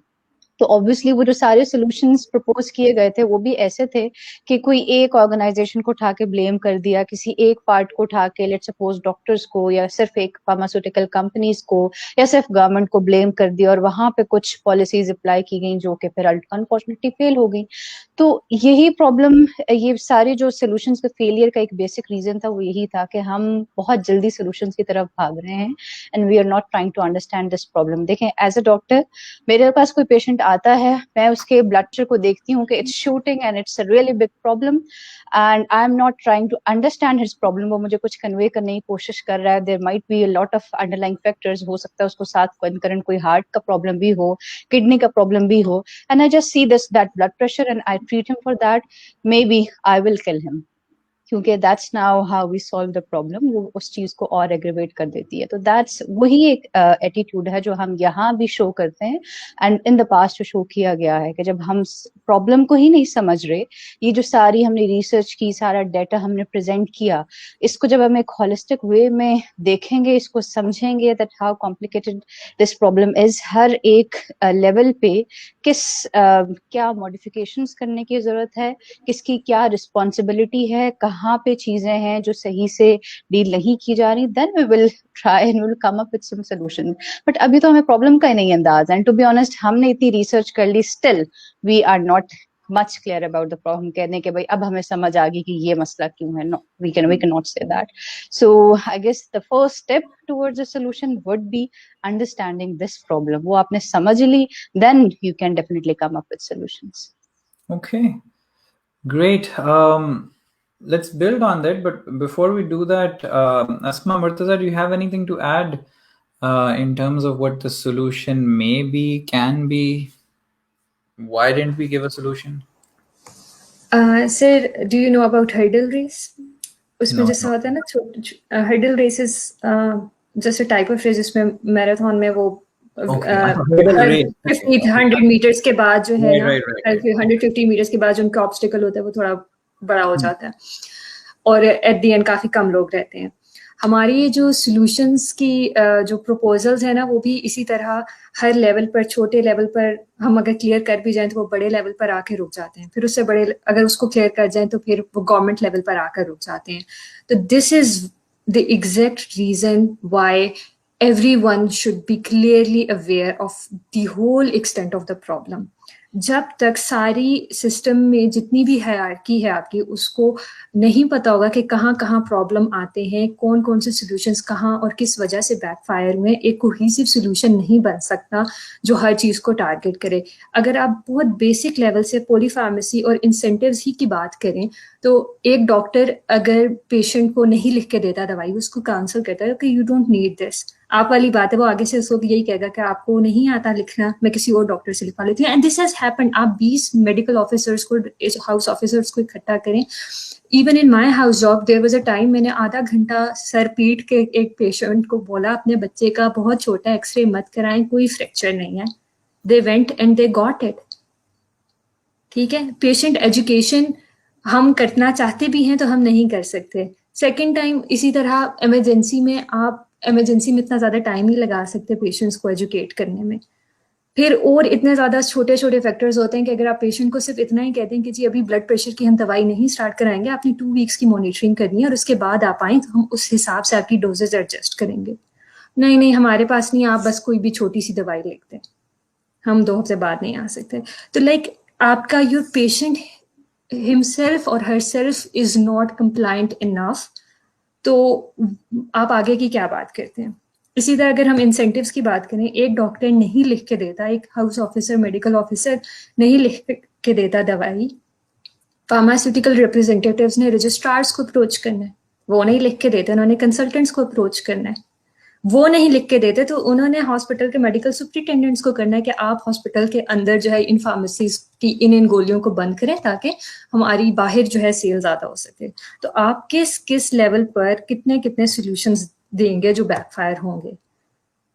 तो ऑब्वियसली वो जो सारे सॉल्यूशंस प्रपोज किए गए थे वो भी ऐसे थे कि कोई एक ऑर्गेनाइजेशन को उठा के ब्लेम कर दिया, किसी एक पार्ट को उठा के, लेट्स सपोज डॉक्टर्स को, या सिर्फ एक फार्मास्यूटिकल कंपनीज को, या सिर्फ गवर्नमेंट को ब्लेम कर दिया, और वहां पे कुछ पॉलिसीज अप्लाई की गई जो कि फिर अनफॉर्चुनेटली फेल हो गई। तो यही प्रॉब्लम, ये सारे जो सोल्यूशंस के फेलियर का एक बेसिक रीजन था वो यही था कि हम बहुत जल्दी सोल्यूशंस की तरफ भाग रहे हैं and we are not trying to understand this problem. देखें, एज अ डॉक्टर मेरे पास कोई पेशेंट आता है, मैं उसके ब्लड प्रेशर को देखती हूँ कि it's shooting and it's a really big problem and I am not trying to understand his problem. वो मुझे कुछ कन्वे करने की कोशिश कर रहा है, there might be a lot of underlying factors, हो सकता है उसको साथ करंट कोई हार्ट का प्रॉब्लम भी हो, किडनी का प्रॉब्लम भी हो, and I just see that blood pressure and I treat him for that, maybe I will kill him, क्योंकि that's now how we solve the problem। वो उस चीज को और एग्रीवेट कर देती है। तो that's वही एक एटीट्यूड है जो हम यहाँ भी शो करते हैं and in the past show किया गया है कि जब हम प्रॉब्लम को ही नहीं समझ रहे, ये जो सारी हमने रिसर्च की, सारा डाटा हमने प्रेजेंट किया, इसको जब हम एक होलिस्टिक वे में देखेंगे, इसको समझेंगे that how complicated this problem is, हर एक लेवल पे क्या मॉडिफिकेशंस करने की जरूरत है, किसकी क्या रिस्पॉन्सिबिलिटी है, कहाँ पे चीजें हैं जो सही से डील नहीं की जा रही, then we will try and will come up with some solution. But अभी तो हमें प्रॉब्लम का ही नहीं अंदाज है, एंड टू बी ऑनेस्ट हमने इतनी रिसर्च कर ली, still we are not much clear about the problem, कहने के भाई अब हमें समझ आ गई कि ये मसला क्यों है। No, we can not say that. So I guess the first step towards the solution would be understanding this problem. वो आपने समझ ली, then you can definitely come up with solutions. Okay, great. Let's build on that. But before we do that, Asma, Murtaza, do you have anything to add in terms of what the solution may be, can be? Why didn't we give a solution? Sir, do you know about hurdle race? उसमें No, जैसा no. होता है ना, hurdle race is just a type of race जिसमें marathon में वो Okay. Hurdle race. 100 metres के बाद जो है ना, Right. 150 मीटर्स के बाद जो उनका ऑब्स्टिकल होता है वो थोड़ा बड़ा हो जाता है और एट द एंड काफी कम लोग रहते हैं। हमारी ये जो सॉल्यूशंस की जो प्रपोजल्स है ना, वो भी इसी तरह हर लेवल पर, छोटे लेवल पर हम अगर क्लियर कर भी जाएं तो वो बड़े लेवल पर आके रुक जाते हैं, फिर उससे बड़े अगर उसको क्लियर कर जाएं तो फिर वो गवर्नमेंट लेवल पर आकर रुक जाते हैं। तो this is the exact reason why everyone should be clearly aware of the whole extent of the problem, जब तक सारी सिस्टम में जितनी भी हायरार्की है आपकी, उसको नहीं पता होगा कि कहाँ कहाँ प्रॉब्लम आते हैं, कौन कौन से सॉल्यूशंस कहाँ और किस वजह से बैकफायर में, एक कोहेसिव सॉल्यूशन नहीं बन सकता जो हर चीज़ को टारगेट करे। अगर आप बहुत बेसिक लेवल से पॉलीफार्मेसी और इंसेंटिव्स ही की बात करें, तो एक डॉक्टर अगर पेशेंट को नहीं लिख के देता दवाई, उसको काउंसल करता है कि यू डोंट नीड दिस, आप वाली बात है, वो आगे से उसको यही कहेगा कि आपको नहीं आता लिखना, मैं किसी और डॉक्टर से लिखवा लेती हूँ। And this has happened. आप 20 मेडिकल ऑफिसर्स को, हाउस ऑफिसर्स को इकट्ठा करें। Even in my house job there was a time, मैंने आधा घंटा सर पीट के एक पेशेंट को बोला अपने बच्चे का बहुत छोटा, एक्सरे मत कराएं, कोई फ्रैक्चर नहीं है। They went and they got it. ठीक है, पेशेंट एजुकेशन हम करना चाहते भी हैं तो हम नहीं कर सकते। सेकेंड टाइम इसी तरह इमरजेंसी में, आप इमरजेंसी में इतना ज़्यादा टाइम नहीं लगा सकते पेशेंट्स को एजुकेट करने में। फिर और इतने ज़्यादा छोटे छोटे फैक्टर्स होते हैं कि अगर आप पेशेंट को सिर्फ इतना ही कहते हैं कि जी अभी ब्लड प्रेशर की हम दवाई नहीं स्टार्ट कराएंगे, आपने 2 वीक्स की मॉनिटरिंग करनी है और उसके बाद आप आएँ तो हम उस हिसाब से आपकी डोजेज एडजस्ट करेंगे। नहीं नहीं, हमारे पास नहीं, आप बस कोई भी छोटी सी दवाई लिखते हैं, हम 2 हफ्ते बाद नहीं आ सकते। तो लाइक आपका your patient himself or herself is not compliant enough, तो आप आगे की क्या बात करते हैं। इसी तरह अगर हम इंसेंटिव्स की बात करें, एक डॉक्टर नहीं लिख के देता, एक हाउस ऑफिसर, मेडिकल ऑफिसर नहीं लिख के देता दवाई, फार्मास्यूटिकल रिप्रेजेंटेटिव्स ने रजिस्ट्रार्स को अप्रोच करना है, वो नहीं लिख के देते, उन्होंने कंसल्टेंट्स को अप्रोच करना है, वो नहीं लिख के देते तो उन्होंने हॉस्पिटल के मेडिकल सुपरिटेंडेंट्स को करना है कि आप हॉस्पिटल के अंदर जो है इन फार्मेसीज की इन गोलियों को बंद करें ताकि हमारी बाहर जो है सेल ज्यादा हो सके। तो आप किस लेवल पर कितने कितने सॉल्यूशंस देंगे जो बैकफायर होंगे।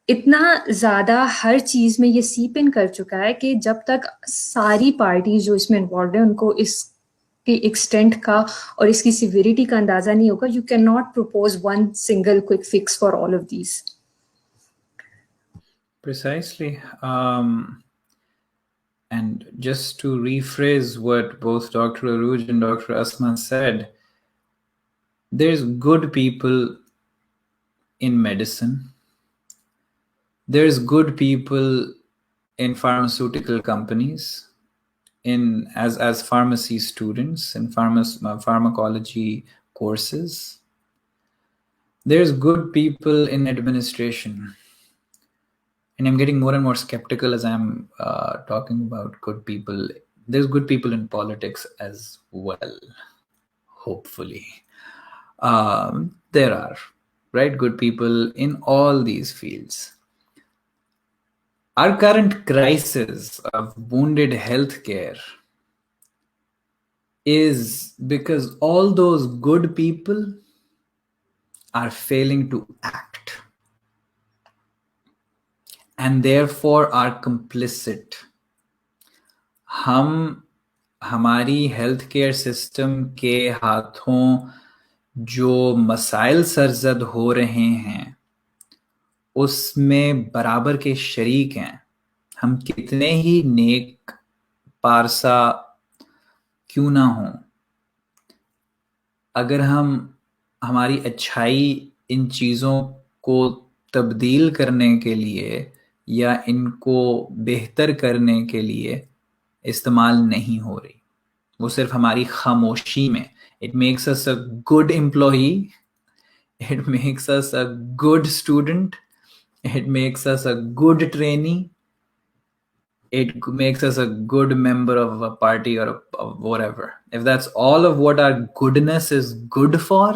इतना ज्यादा हर चीज में ये सीप इन कर चुका है कि जब तक सारी पार्टीज जो इसमें इन्वॉल्व है उनको इसकी एक्सटेंट का और इसकी सिविरिटी का अंदाजा नहीं होगा, you can not propose one single quick fix for all of these. Precisely. And just to rephrase what both Dr. Aruj and Dr. Asma said, there's good people in medicine. There's good people in pharmaceutical companies, as pharmacy students in pharmacology courses. There's good people in administration. And I'm getting more and more skeptical as I'm talking about good people. There's good people in politics as well, hopefully. There are, right, good people in all these fields. Our current crisis of wounded healthcare is because all those good people are failing to act, and therefore are complicit. हम हमारी health care system के हाथों जो मसाइल सरजद हो रहे हैं उसमें बराबर के शरीक हैं। हम कितने ही नेक पारसा क्यों ना हों, अगर हम हमारी अच्छाई इन चीज़ों को तब्दील करने के लिए या इनको बेहतर करने के लिए इस्तेमाल नहीं हो रही, वो सिर्फ हमारी खामोशी में, it makes us a good employee, it makes us a good student, it makes us a good trainee, it makes us a good member of a party or whatever. If that's all of what our goodness is good for,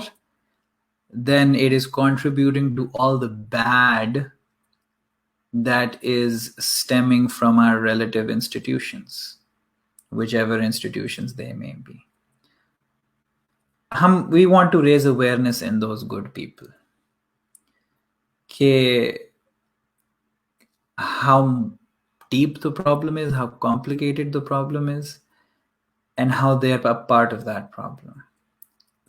then it is contributing to all the bad that is stemming from our relative institutions, whichever institutions they may be. We want to raise awareness in those good people. How deep the problem is, how complicated the problem is, and how they are a part of that problem.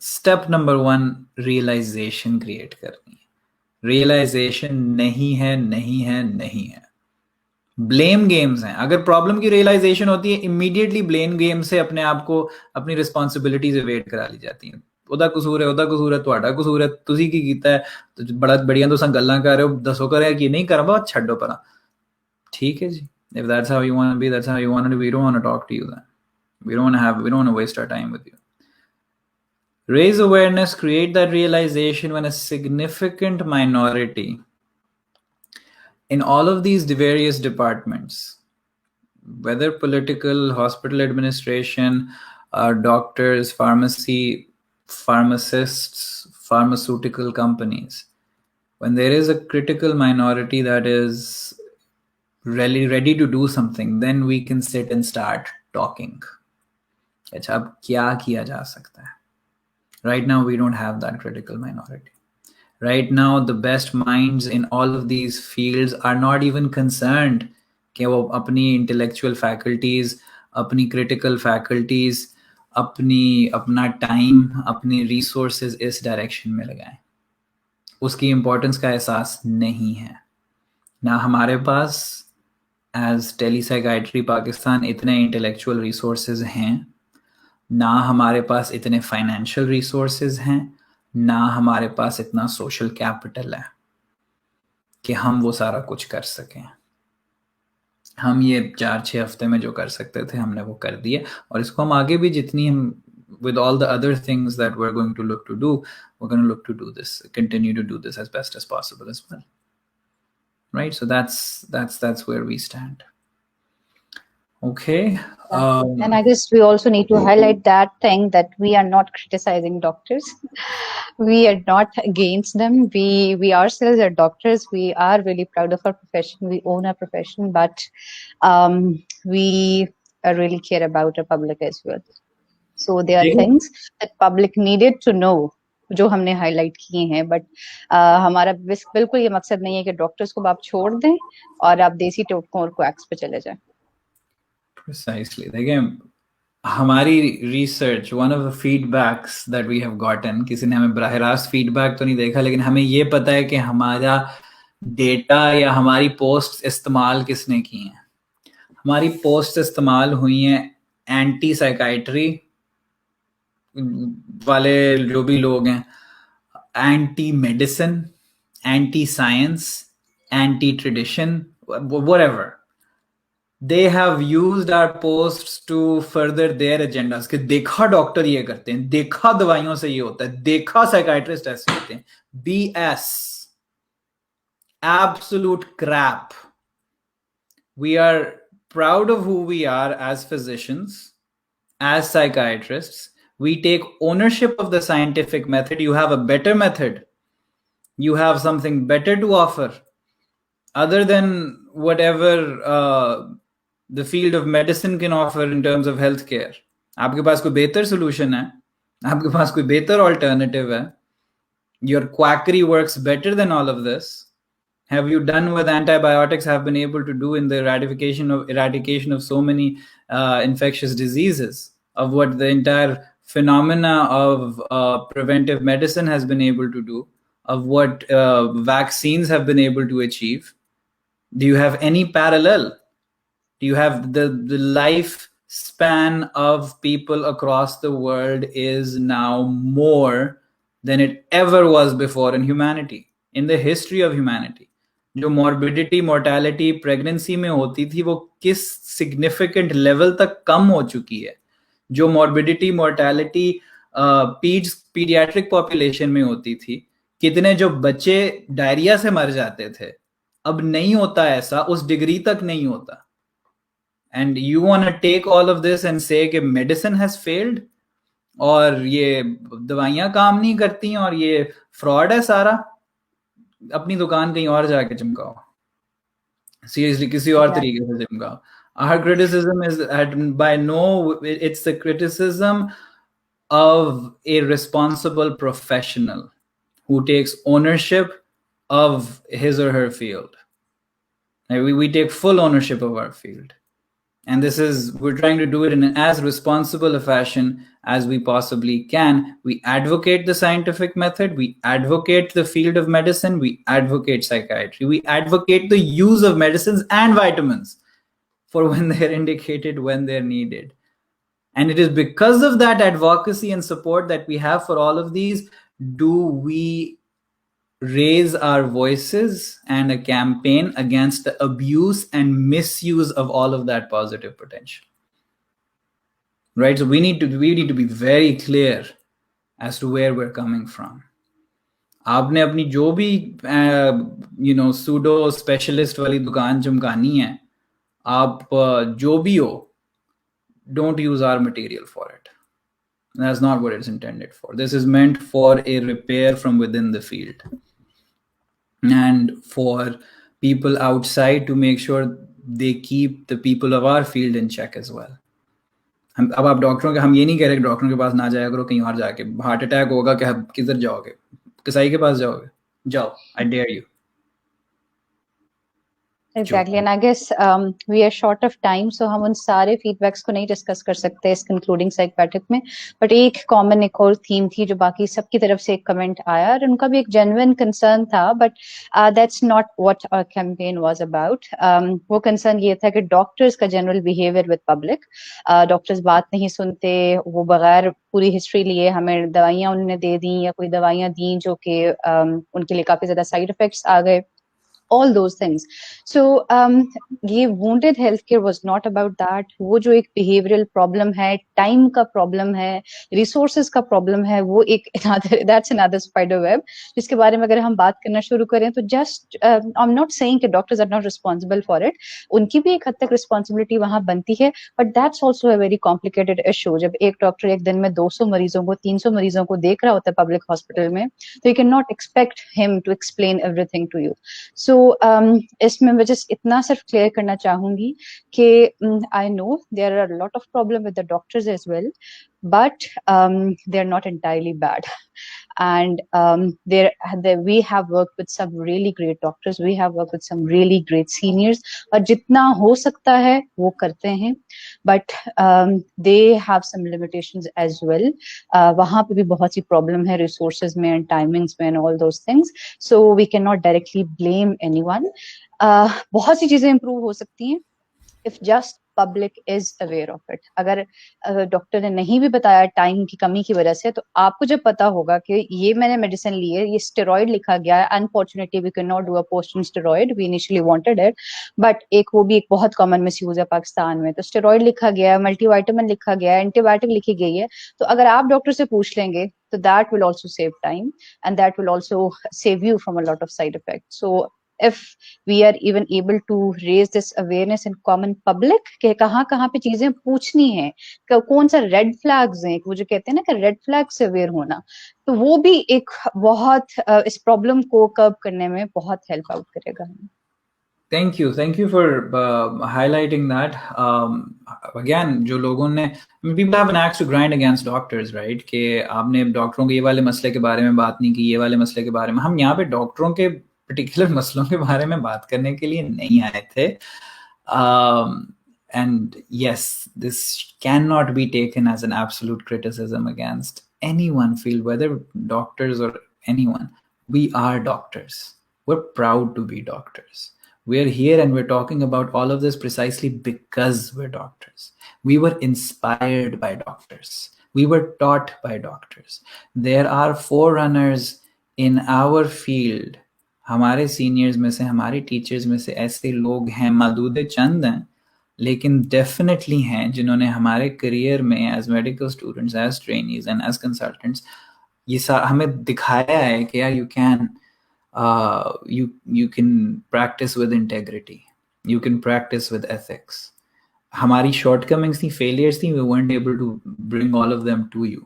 Step number 1, realization create करनी है। Realization नहीं है, नहीं है, नहीं है। Blame games हैं। अगर problem की realization होती है, immediately blame game से अपने आप को अपनी responsibilities evade करा ली जाती हैं। ਉਹਦਾ ਕਸੂਰ ਹੈ, ਤੁਹਾਡਾ ਕਸੂਰ ਹੈ, ਤੁਸੀਂ ਕੀ ਕੀਤਾ ਹੈ, ਬੜਾ ਬੜੀਆਂ ਤੁਸੀਂ ਗੱਲਾਂ ਕਰ ਰਹੇ ਹੋ, ਦੱਸੋ ਕਰਿਆ ਕੀ ਨਹੀਂ, ਕਰਵਾ ਛੱਡੋ ਪਰਾਂ। ठीक है जी, If that's how you want to be, that's how you want to be. We don't want to talk to you then. We don't want to waste our time with you. Raise awareness, create that realization when a significant minority in all of these various departments, whether political, hospital administration, doctors, pharmacy, pharmacists, pharmaceutical companies, when there is a critical minority that is really ready to do something, then we can sit and start talking. अच्छा, अब क्या किया जा सकता है? Right now, we don't have that critical minority. Right now, the best minds in all of these fields are not even concerned कि वो अपनी intellectual faculties, अपनी critical faculties, अपना time, अपनी resources इस direction में लगाएं. उसकी importance का एहसास नहीं है. ना हमारे पास as telepsychiatry Pakistan इतने intellectual resources हैं, ना हमारे पास इतने फाइनेंशियल रिसोर्सेज हैं, ना हमारे पास इतना सोशल कैपिटल है कि हम वो सारा कुछ कर सकें. हम ये 4-6 हफ्ते में जो कर सकते थे हमने वो कर दिए, और इसको हम आगे भी जितनी हम with all the other things that we're going to look to do, we're going to look to do this, continue to do this as best as possible as well. Right? So that's where we stand. Okay. And I guess we also need to highlight that thing that we are not criticizing doctors. We are not against them. We ourselves are doctors. We are really proud of our profession. We own our profession, but we really care about our public as well. So there are things that public needed to know जो हमने highlight किए हैं, but हमारा बिल्कुल ये मकसद नहीं है कि डॉक्टर्स को आप छोड़ दें और आप देसी टोटकों और क्वैक्स पे चले जाएं. Precisely. Again, हमारी research, one of the feedbacks that we have gotten, किसी ने हमें बराह रास्त feedback तो नहीं देखा, लेकिन हमें ये पता है कि हमारा डेटा या हमारी पोस्ट इस्तेमाल किसने की हैं. हमारी पोस्ट इस्तेमाल हुई हैं एंटी साइकाइट्री वाले जो भी लोग हैं, anti medicine, anti science, anti tradition, whatever. They have used our posts to further their agendas. कि देखा डॉक्टर ये करते हैं, देखा दवाइयों से ये होता है, देखा साइकाइट्रिस्ट ऐसे होते हैं. BS, absolute crap. We are proud of who we are as physicians, as psychiatrists. We take ownership of the scientific method. You have a better method. You have something better to offer other than whatever the field of medicine can offer in terms of healthcare. आपके पास कोई बेहतर solution है, आपके पास कोई बेहतर alternative है. Your quackery works better than all of this. Have you done what antibiotics have been able to do in the eradication of so many infectious diseases, of what the entire phenomena of preventive medicine has been able to do, of what vaccines have been able to achieve? Do you have any parallel? Do you have the lifespan of people across the world is now more than it ever was before in humanity, in the history of humanity. जो morbidity, mortality, pregnancy में होती थी वो किस significant level तक कम हो चुकी है. जो morbidity, mortality pediatric population में होती थी, कितने जो बच्चे डायरिया से मर जाते थे, अब नहीं होता ऐसा, उस डिग्री तक नहीं होता. And you want to take all of this and say कि medicine has failed और ये दवाइयाँ काम नहीं करती और ये fraud है सारा. अपनी दुकान कहीं और जाके चमकाओ. Seriously, किसी और तरीके से चमकाओ. Our criticism is it's the criticism of a responsible professional who takes ownership of his or her field. We take full ownership of our field. And we're trying to do it in as responsible a fashion as we possibly can. We advocate the scientific method. We advocate the field of medicine. We advocate psychiatry. We advocate the use of medicines and vitamins for when they're indicated, when they're needed. And it is because of that advocacy and support that we have for all of these, do we raise our voices and a campaign against the abuse and misuse of all of that positive potential. Right? So we need to be very clear as to where we're coming from. आपने अपनी जो भी pseudo specialist वाली दुकान चमकानी है, आप जो भी हो, don't use our material for it. That's not what it's intended for. This is meant for a repair from within the field and for people outside to make sure they keep the people of our field in check as well. अब आप डॉक्टरों के, हम ये नहीं कह रहे कि डॉक्टरों के पास ना जाया करो, कहीं और जाके हार्ट अटैक होगा कि आप किधर जाओगे, कसाई के पास जाओगे, जाओ, I dare you. Exactly, and I guess we are short of time, so हम उन सारे feedbacks को नहीं discuss कर सकते इस concluding psychiatric में, but एक common एक और theme थी जो बाकी सबकी तरफ से एक comment आया और उनका भी एक genuine concern था, but that's not what our campaign was about. वो concern ये था कि doctors का general behavior with public, doctors बात नहीं सुनते, वो बगैर पूरी history लिए हमें दवाइयाँ उन्होंने दे दी या कोई दवाइयाँ दी जो कि उनके लिए काफी ज़्यादा side effects आ गए, all those things. So ये wounded healthcare was not about that. वो जो एक behavioral problem है, time का problem है, resources का problem है, वो एक that's another spider web. जिसके बारे में अगर हम बात करना शुरू करें तो just I'm not saying कि doctors are not responsible for it. उनकी भी एक हद तक responsibility वहाँ बनती है, but that's also a very complicated issue. जब एक डॉक्टर एक दिन में 200 मरीजों को 300 मरीजों को देख रहा होता है public hospital में, तो you cannot expect him to explain everything to you. So इसमें मैं just इतना सिर्फ क्लियर करना चाहूंगी कि I know there are a lot of problem with the doctors as well, but they are not entirely bad. And we have worked with some really great doctors, we have worked with some really great seniors, और जितना हो सकता है वो करते हैं, but they have some limitations as well. वहाँ पे भी बहुत सी problem है resources में and timings में and all those things, so we cannot directly blame anyone. बहुत सी चीजें improve हो सकती हैं if just public is aware of it. अगर डॉक्टर ने नहीं भी बताया टाइम की कमी की वजह से, तो आपको जब पता होगा कि ये मैंने मेडिसिन ली है, ये स्टेरॉइड लिखा गया है, unfortunately we can not do a post on steroid, we initially wanted it, but एक वो भी एक बहुत कॉमन मिसयूज है पाकिस्तान में, तो स्टेरॉइड लिखा गया है, मल्टीविटामिन लिखा गया है, एंटीबायोटिक लिखी गई है, तो अगर आप डॉक्टर से पूछ लेंगे तो that will also save time and that will also save you from a lot of side effects. So if we are even able to raise this awareness in common public कि कहाँ पे चीजें पूछनी है, कौन सा रेड फ्लैग्स हैं, वो जो कहते हैं ना कि रेड फ्लैग से अवेयर होना, तो वो भी एक बहुत इस प्रॉब्लम को कर्ब करने में बहुत हेल्प आउट करेगा. Thank you for highlighting that. Again, जो लोगों ने, people have an axe to grind against doctors, right? कि आपने डॉक्टरों के ये वाले मसले के बारे में बात नहीं की, ये वाले मसले के बारे में. हम यहाँ पे डॉक्टरों के पर्टिकुलर मसलों के बारे में बात करने के लिए नहीं आए थे. And yes, this cannot be taken as an absolute criticism against anyone field, whether doctors or anyone. We are doctors. We're proud to be doctors. We're here and we're talking about all of this precisely because we're doctors. We were inspired by doctors. We were taught by doctors. There are forerunners in our field. हमारे seniors में से, हमारे teachers में से ऐसे लोग हैं, मादूद चंद हैं, लेकिन डेफिनेटली हैं जिन्होंने हमारे करियर में as medical students, as trainees and as consultants ये हमें दिखाया है कि यार you can practice with integrity, you can practice with ethics. हमारी shortcomings थी, failures थी, we weren't able to bring all of them to you,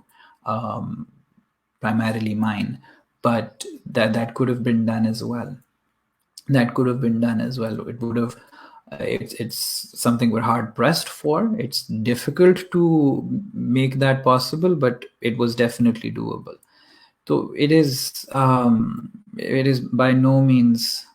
primarily mine, but that could have been done as well. That could have been done as well. It would have, it's something we're hard pressed for. It's difficult to make that possible, but it was definitely doable. So it is by no means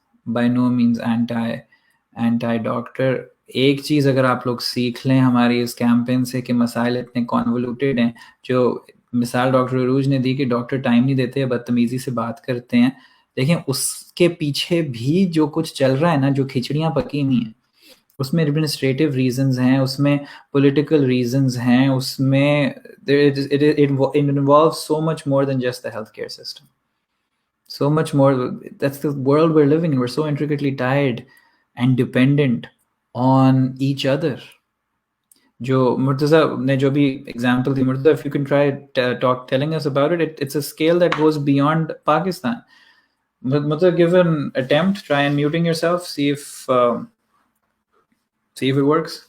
anti-doctor. एक चीज अगर आप लोग सीख लें हमारी इस campaign से कि मसाइल इतने कॉन्वोल्यूटेड हैं, जो मिसाल डॉक्टर अरूज ने दी कि डॉक्टर टाइम नहीं देते, बदतमीजी से बात करते हैं, देखें उसके पीछे भी जो कुछ चल रहा है ना, जो खिचड़ियां पकी हुई हैं, उसमें एडमिनिस्ट्रेटिव रीजंस हैं, उसमें पॉलिटिकल रीजंस हैं, उसमें it involves so much more than just the healthcare system. So much more. That's the world we're living in. We're so intricately tied and dependent on each other. Jo Murtaza ne jo bhi example thi, Murtaza, if you can try telling us about it, it's a scale that goes beyond Pakistan. Murtaza, give an attempt, try unmuting yourself, see if it works.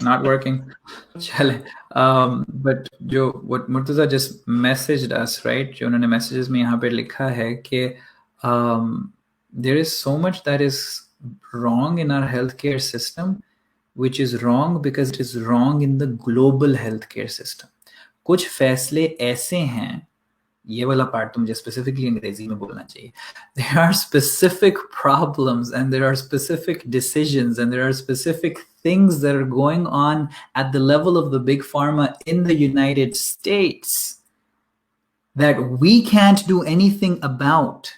Not working. Chale. But what Murtaza just messaged us, right? जो उन्होंने messages में यहाँ पे लिखा है कि there is so much that is wrong in our healthcare system, which is wrong because it is wrong in the global healthcare system. कुछ फैसले ऐसे हैं, ये वाला part तो मुझे specifically अंग्रेजी में बोलना चाहिए. There are specific problems and there are specific decisions and there are specific things that are going on at the level of the big pharma in the United States that we can't do anything about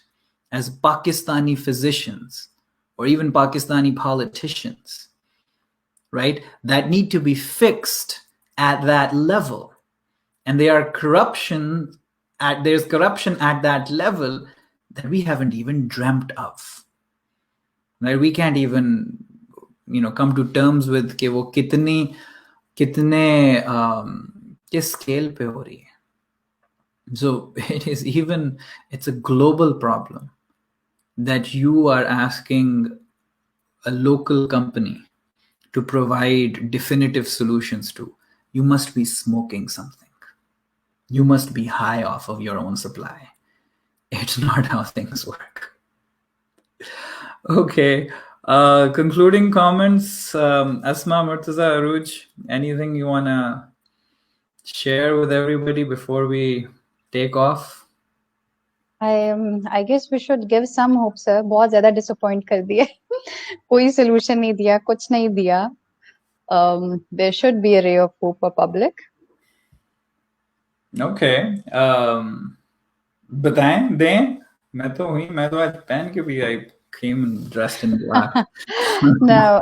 as Pakistani physicians or even Pakistani politicians, right? That need to be fixed at that level. And there's corruption at that level that we haven't even dreamt of. Right? We can't even, come to terms with कि वो कितने किस scale पे हो रही है. So it's a global problem that you are asking a local company to provide definitive solutions to. You must be smoking something. You must be high off of your own supply. It's not how things work. Okay. Concluding comments. Asma, Murtaza, Aruj, anything you want to share with everybody before we take off? I guess we should give some hope, sir. बहुत ज़्यादा disappoint कर दिया. कोई solution नहीं दिया, कुछ नहीं दिया. There should be a ray of hope for public. Okay. बताएं, दें. मैं तो आज पहन के भी I came dressed in black. No,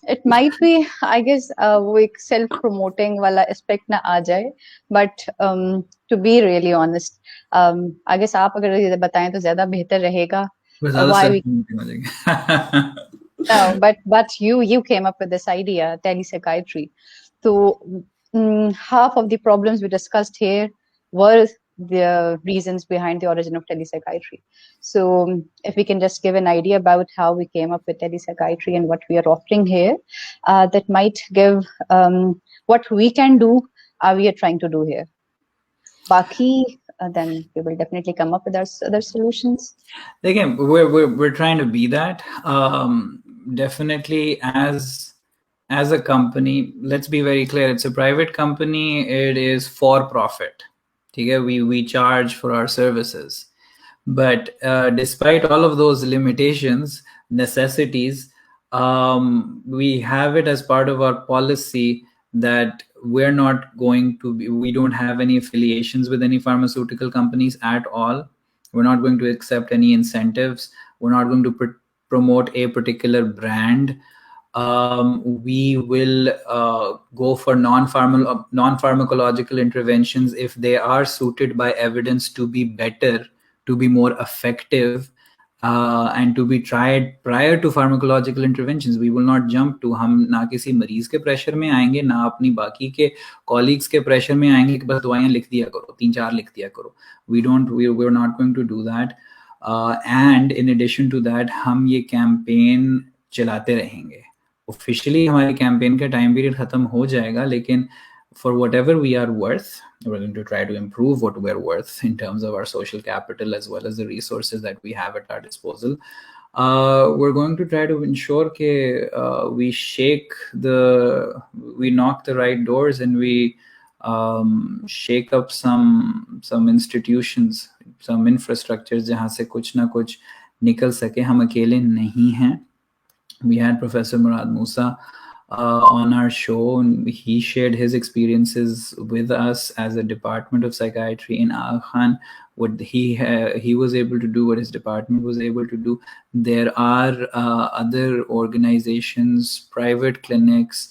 it might be, I guess, वो एक self-promoting वाला aspect ना आ जाए. But to be really honest, I guess आप अगर ये बताएं तो ज़्यादा बेहतर रहेगा. No, but you came up with this idea, telepsychiatry. So half of the problems we discussed here were the reasons behind the origin of telepsychiatry. So if we can just give an idea about how we came up with telepsychiatry and what we are offering here, that might give what we can do, we are trying to do here. Baki, then we will definitely come up with our other solutions. Again, we're trying to be that. Definitely as a company, let's be very clear, it's a private company, it is for profit. We charge for our services. But despite all of those limitations, necessities, we have it as part of our policy that we don't have any affiliations with any pharmaceutical companies at all. We're not going to accept any incentives. We're not going to promote a particular brand. We will go for non-pharmacological interventions if they are suited by evidence to be better, to be more effective, and to be tried prior to pharmacological interventions. We will not jump to हम ना किसी मरीज के pressure में आएंगे, ना अपनी बाकी के कॉलीग्स के प्रेशर में आएंगे कि बस दवाइयां लिख दिया करो, 3-4 लिख दिया करो. We're not going to do that. And in addition to that, हम ये कैंपेन चलाते रहेंगे. Officially हमारी कैंपेन का टाइम पीरियड खत्म हो जाएगा, लेकिन for whatever we are worth, we're going to try to improve what we're worth in terms of our social capital as well as the resources that we have at our disposal. We're going to try to ensure that we knock the right doors and we shake up some institutions, some infrastructures जहाँ से कुछ ना कुछ निकल सके. हम अकेले नहीं हैं. We had Professor Murad Musa on our show, and he shared his experiences with us as a department of psychiatry in Aga Khan. What he was able to do, what his department was able to do. There are other organizations, private clinics,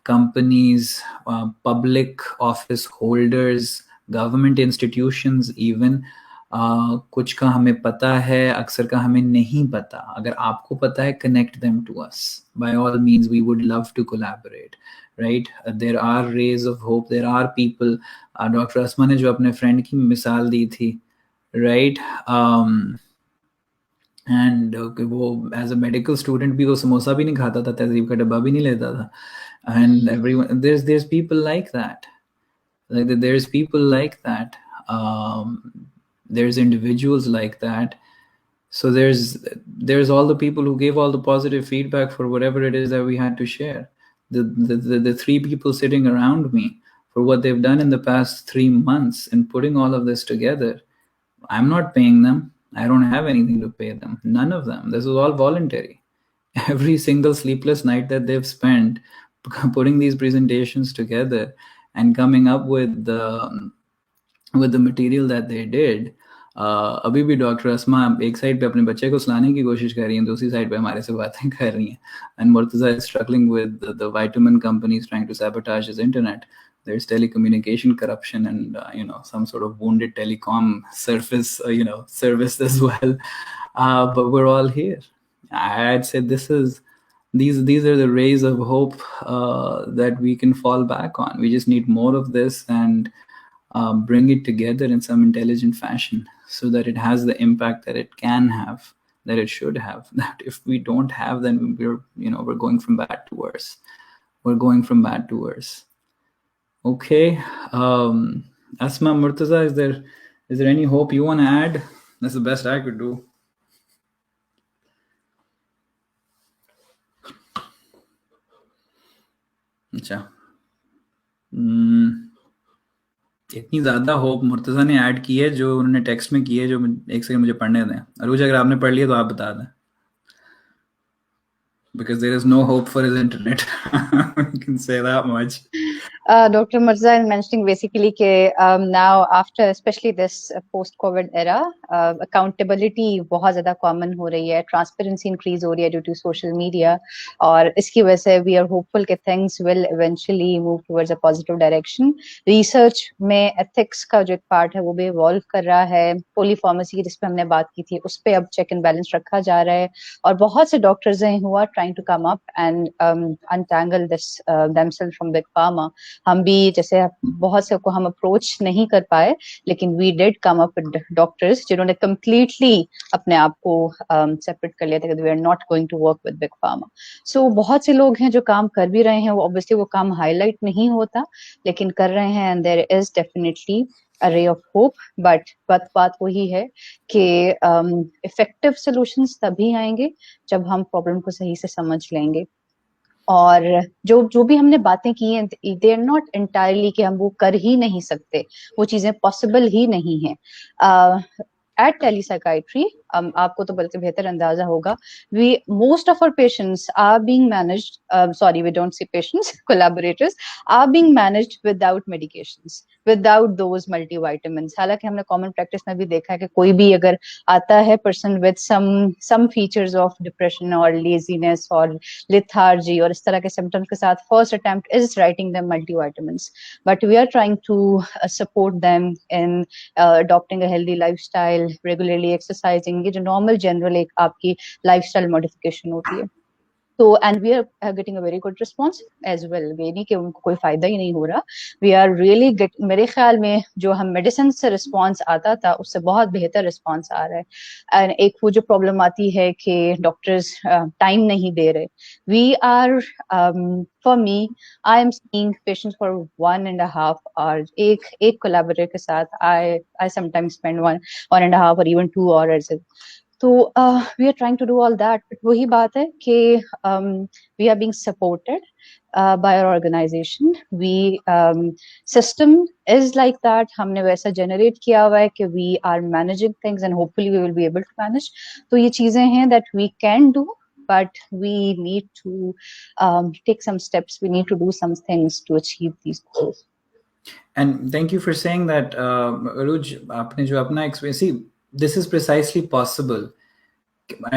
companies, public office holders, government institutions even. कुछ का हमें पता है, अक्सर का हमें नहीं पता. अगर आपको पता है, connect them to us. By all means, we would love to collaborate, right? There are rays of hope. There are people. Dr. Asma ने जो अपने friend की मिसाल दी थी, right? And वो as a medical student भी वो समोसा भी नहीं खाता था, तहजीब का डब्बा भी नहीं लेता था. And everyone, there's people like that. There's people like that. There's individuals like that. So there's all the people who gave all the positive feedback for whatever it is that we had to share. The three people sitting around me for what they've done in the past 3 months in putting all of this together. I'm not paying them. I don't have anything to pay them. None of them. This was all voluntary. Every single sleepless night that they've spent putting these presentations together and coming up with the material that they did. अभी भी doctor अस्मा एक side पे अपने बच्चे को सुलाने की कोशिश कर रही हैं, दूसरी साइड पे हमारे से बातें कर रही हैं. And Murtaza is struggling with the vitamin companies trying to sabotage his internet. There's telecommunication corruption and some sort of wounded telecom service as well. But we're all here. I'd say these are the rays of hope that we can fall back on. We just need more of this and bring it together in some intelligent fashion so that it has the impact that it can have, that it should have. That if we don't have, then we're going from bad to worse. We're going from bad to worse. Okay. Asma, Murtaza, is there any hope you want to add? That's the best I could do. अच्छा. इतनी ज्यादा hope Murtaza ने add की है जो उन्होंने text में की है, जो एक सेकंड मुझे पढ़ने दें. अरूज, अगर आपने पढ़ लिया तो आप बता दें. Because there is no hope for his internet. You can say that much. Dr. Mirza is mentioning basically कि now after especially this post-COVID era, accountability बहुत ज़्यादा common हो रही है, transparency increase हो रही है due to social media, और इसकी वजह से we are hopeful कि things will eventually move towards a positive direction. Research में ethics का जो एक part है वो भी evolve कर रहा है. Polypharmacy की जिस पे हमने बात की थी उस पे अब check and balance रखा जा रहा है, और बहुत से doctors हैं who are trying to come up and untangle this themselves from big pharma. हम भी जैसे बहुत से को हम अप्रोच नहीं कर पाए, लेकिन we did come up with doctors जिन्होंने कंप्लीटली अपने आप को सेपरेट कर लिया था कि we are not going to work with big pharma. So बहुत से लोग हैं जो काम कर भी रहे हैं, वो ऑब्वियसली वो काम हाईलाइट नहीं होता, लेकिन कर रहे हैं, and there is definitely a ray of hope. but बात वही है कि इफेक्टिव सॉल्यूशंस तभी आएंगे जब हम प्रॉब्लम को सही से समझ लेंगे. और जो भी हमने बातें की हैं, दे आर नॉट एंटायरली कि हम वो कर ही नहीं सकते, वो चीजें पॉसिबल ही नहीं है. एट टेलीसाइकाइट्री आपको तो बल्कि बेहतर अंदाजा होगा, most of our patients are being managed, we don't say patients, collaborators are being managed without medications, without those multivitamins. हालांकि हमने common practice में भी देखा है कि कोई भी अगर आता है person with some features of depression or laziness or lethargy और इस तरह के symptoms के साथ, first attempt is writing them multivitamins, but we are trying to support them in adopting a healthy lifestyle, regularly exercising, ये जो normal general एक आपकी लाइफस्टाइल मॉडिफिकेशन होती है. तो and we are getting a very good response as well. ये नहीं कि उनको कोई फायदा ही नहीं हो रहा. वी आर रियली मेरे ख्याल में जो हम मेडिसिन से रिस्पॉन्स आता था उससे बहुत बेहतर रिस्पॉन्स आ रहा है. एंड एक वो जो प्रॉब्लम आती है कि डॉक्टर्स टाइम नहीं दे रहे. We are for me I am seeing patients for 1.5 hours. एक कोलैबोरेटर के साथ I sometimes spend 1.5 or even 2 hours. तो we are trying to do all that, but वही बात है कि we are being supported by our organization. System is like that. हमने वैसा generate किया हुआ है कि we are managing things and hopefully we will be able to manage. तो ये चीजें हैं that we can do, but we need to take some steps. We need to do some things to achieve these goals. And thank you for saying that, Aruj. आपने जो अपना experience, this is precisely possible.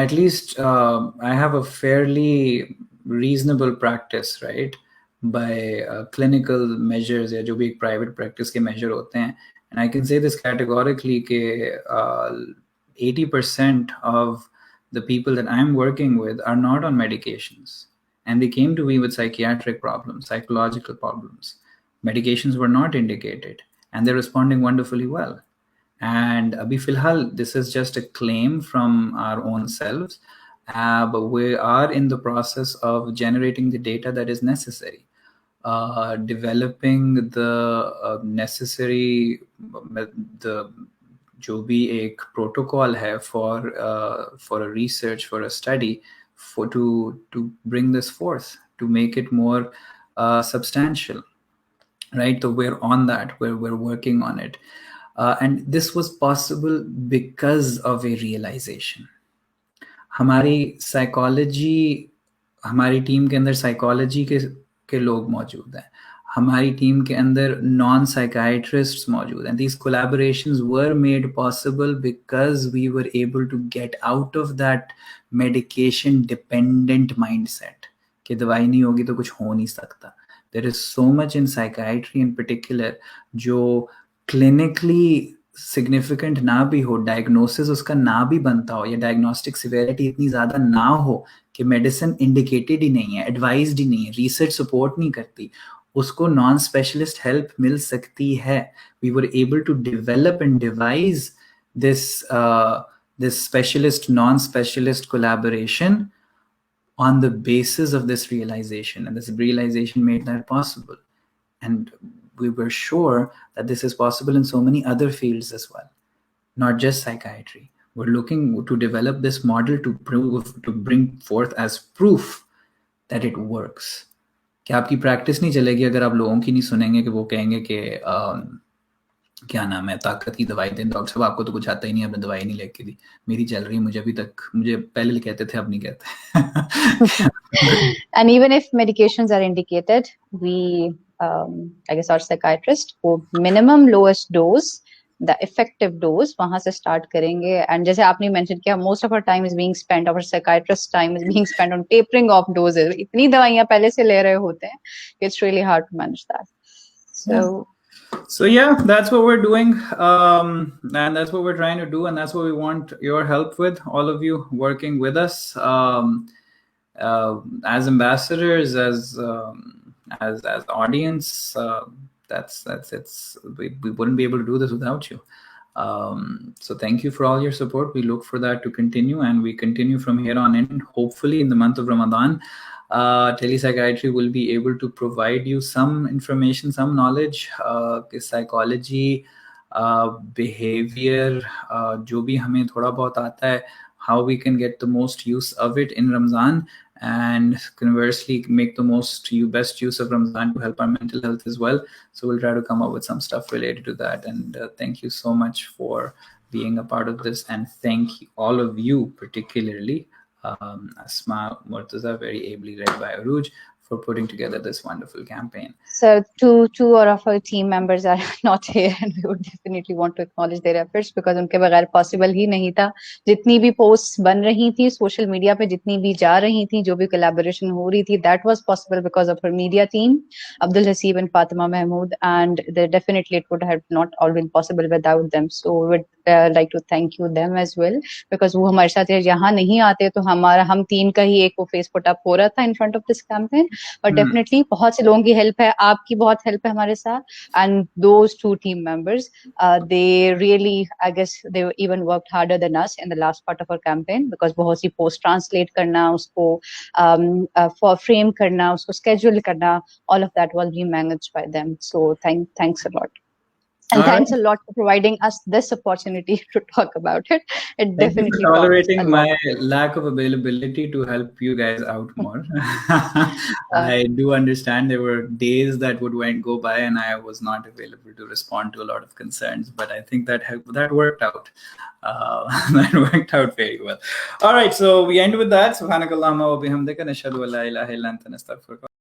At least I have a fairly reasonable practice, right? by clinical measures या जो भी एक private practice के measure होते हैं. And I can say this categorically कि 80% of the people that I'm working with are not on medications. And they came to me with psychiatric problems, psychological problems. Medications were not indicated. And they're responding wonderfully well. And abhi filhal, this is just a claim from our own selves. But we are in the process of generating the data that is necessary. Developing the necessary the जो भी एक protocol है for a research, for a study, to bring this forth, to make it more substantial, right? So we're on that, we're working on it, and this was possible because of a realization. हमारी psychology, हमारी team के अंदर psychology के लोग मौजूद हैं, हमारी team के अंदर नॉन साइकाइट्रिस्ट्स मौजूद हैं. These collaborations were made possible because we were able to get out of that medication dependent mindset कि दवाई नहीं होगी तो कुछ हो नहीं सकता. There is so much in psychiatry in particular जो clinically significant ना भी हो, diagnosis उसका ना भी बनता हो, या diagnostic severity इतनी ज़्यादा ना हो कि medicine indicated ही नहीं है, advised ही नहीं है, research support नहीं करती, उसको non specialist help मिल सकती है. We were able to develop and devise this specialist non specialist collaboration on the basis of this realization, and this realization made that possible. And we were sure that this is possible in so many other fields as well, not just psychiatry. We're looking to develop this model to bring forth as proof that it works. कि आपकी practice नहीं चलेगी अगर आप लोगों की नहीं सुनेंगे कि वो कहेंगे कि क्या नाम है, ताकत की दवाई दें डॉक्टर साहब, आपको तो कुछ आता ही नहीं, आपने दवाई नहीं लेके दी, मेरी चल रही है, मुझे अभी तक, मुझे पहले कहते थे अब नहीं कहते. And even if medications are indicated, we I guess our psychiatrist को minimum lowest dose, the effective dose वहाँ से start करेंगे. And जैसे आपने mention किया, most of our time is being spent, our psychiatrist time is being spent on tapering off doses. इतनी दवाइयाँ पहले से ले रहे होते हैं, it's really hard to manage that. So yeah, that's what we're doing, and that's what we're trying to do, and that's what we want your help with, all of you working with us as ambassadors, as audience. That's it's we wouldn't be able to do this without you. So thank you for all your support. We look for that to continue, and we continue from here on in. Hopefully in the month of Ramadan, telepsychiatry will be able to provide you some information, some knowledge, psychology, behavior, जो भी हमें थोड़ा बहुत आता है, how we can get the most use of it in Ramzan, and conversely make the best use of Ramzan to help our mental health as well. So we'll try to come up with some stuff related to that. And thank you so much for being a part of this, and thank all of you, particularly Asma, Murtaza, very ably read by Aruj, for putting together this wonderful campaign. So two of our team members are not here, and we would definitely want to acknowledge their efforts, because उनके बगैर possible ही नहीं था. जितनी भी posts बन रही थी social media पे, जितनी भी जा रही थी, जो भी collaboration हो रही थी, that was possible because of our media team, Abdul Hasib and Fatima Mahmood, and definitely it would have not all been possible without them. So we would like to thank you them as well, because वो हमारे साथ यहाँ नहीं आते तो हम तीन का ही एक वो face put up हो रहा था in front of this campaign. But definitely बहुत से लोगों की help है, आपकी बहुत help है हमारे साथ, and those two team members, they really, I guess they even worked harder than us in the last part of our campaign, because बहुत सी post translate करना, उसको for frame करना, उसको schedule करना, all of that was being managed by them. So thanks a lot. And thanks a lot for providing us this opportunity to talk about it. It definitely Thank you for tolerating my lack of availability to help you guys out more. I do understand there were days that would go by and I was not available to respond to a lot of concerns, but I think that worked out. That worked out very well. All right, so we end with that. Subhanakallahumma wa bihamdika, nashhadu an la ilaha illa anta, nastaghfiruka.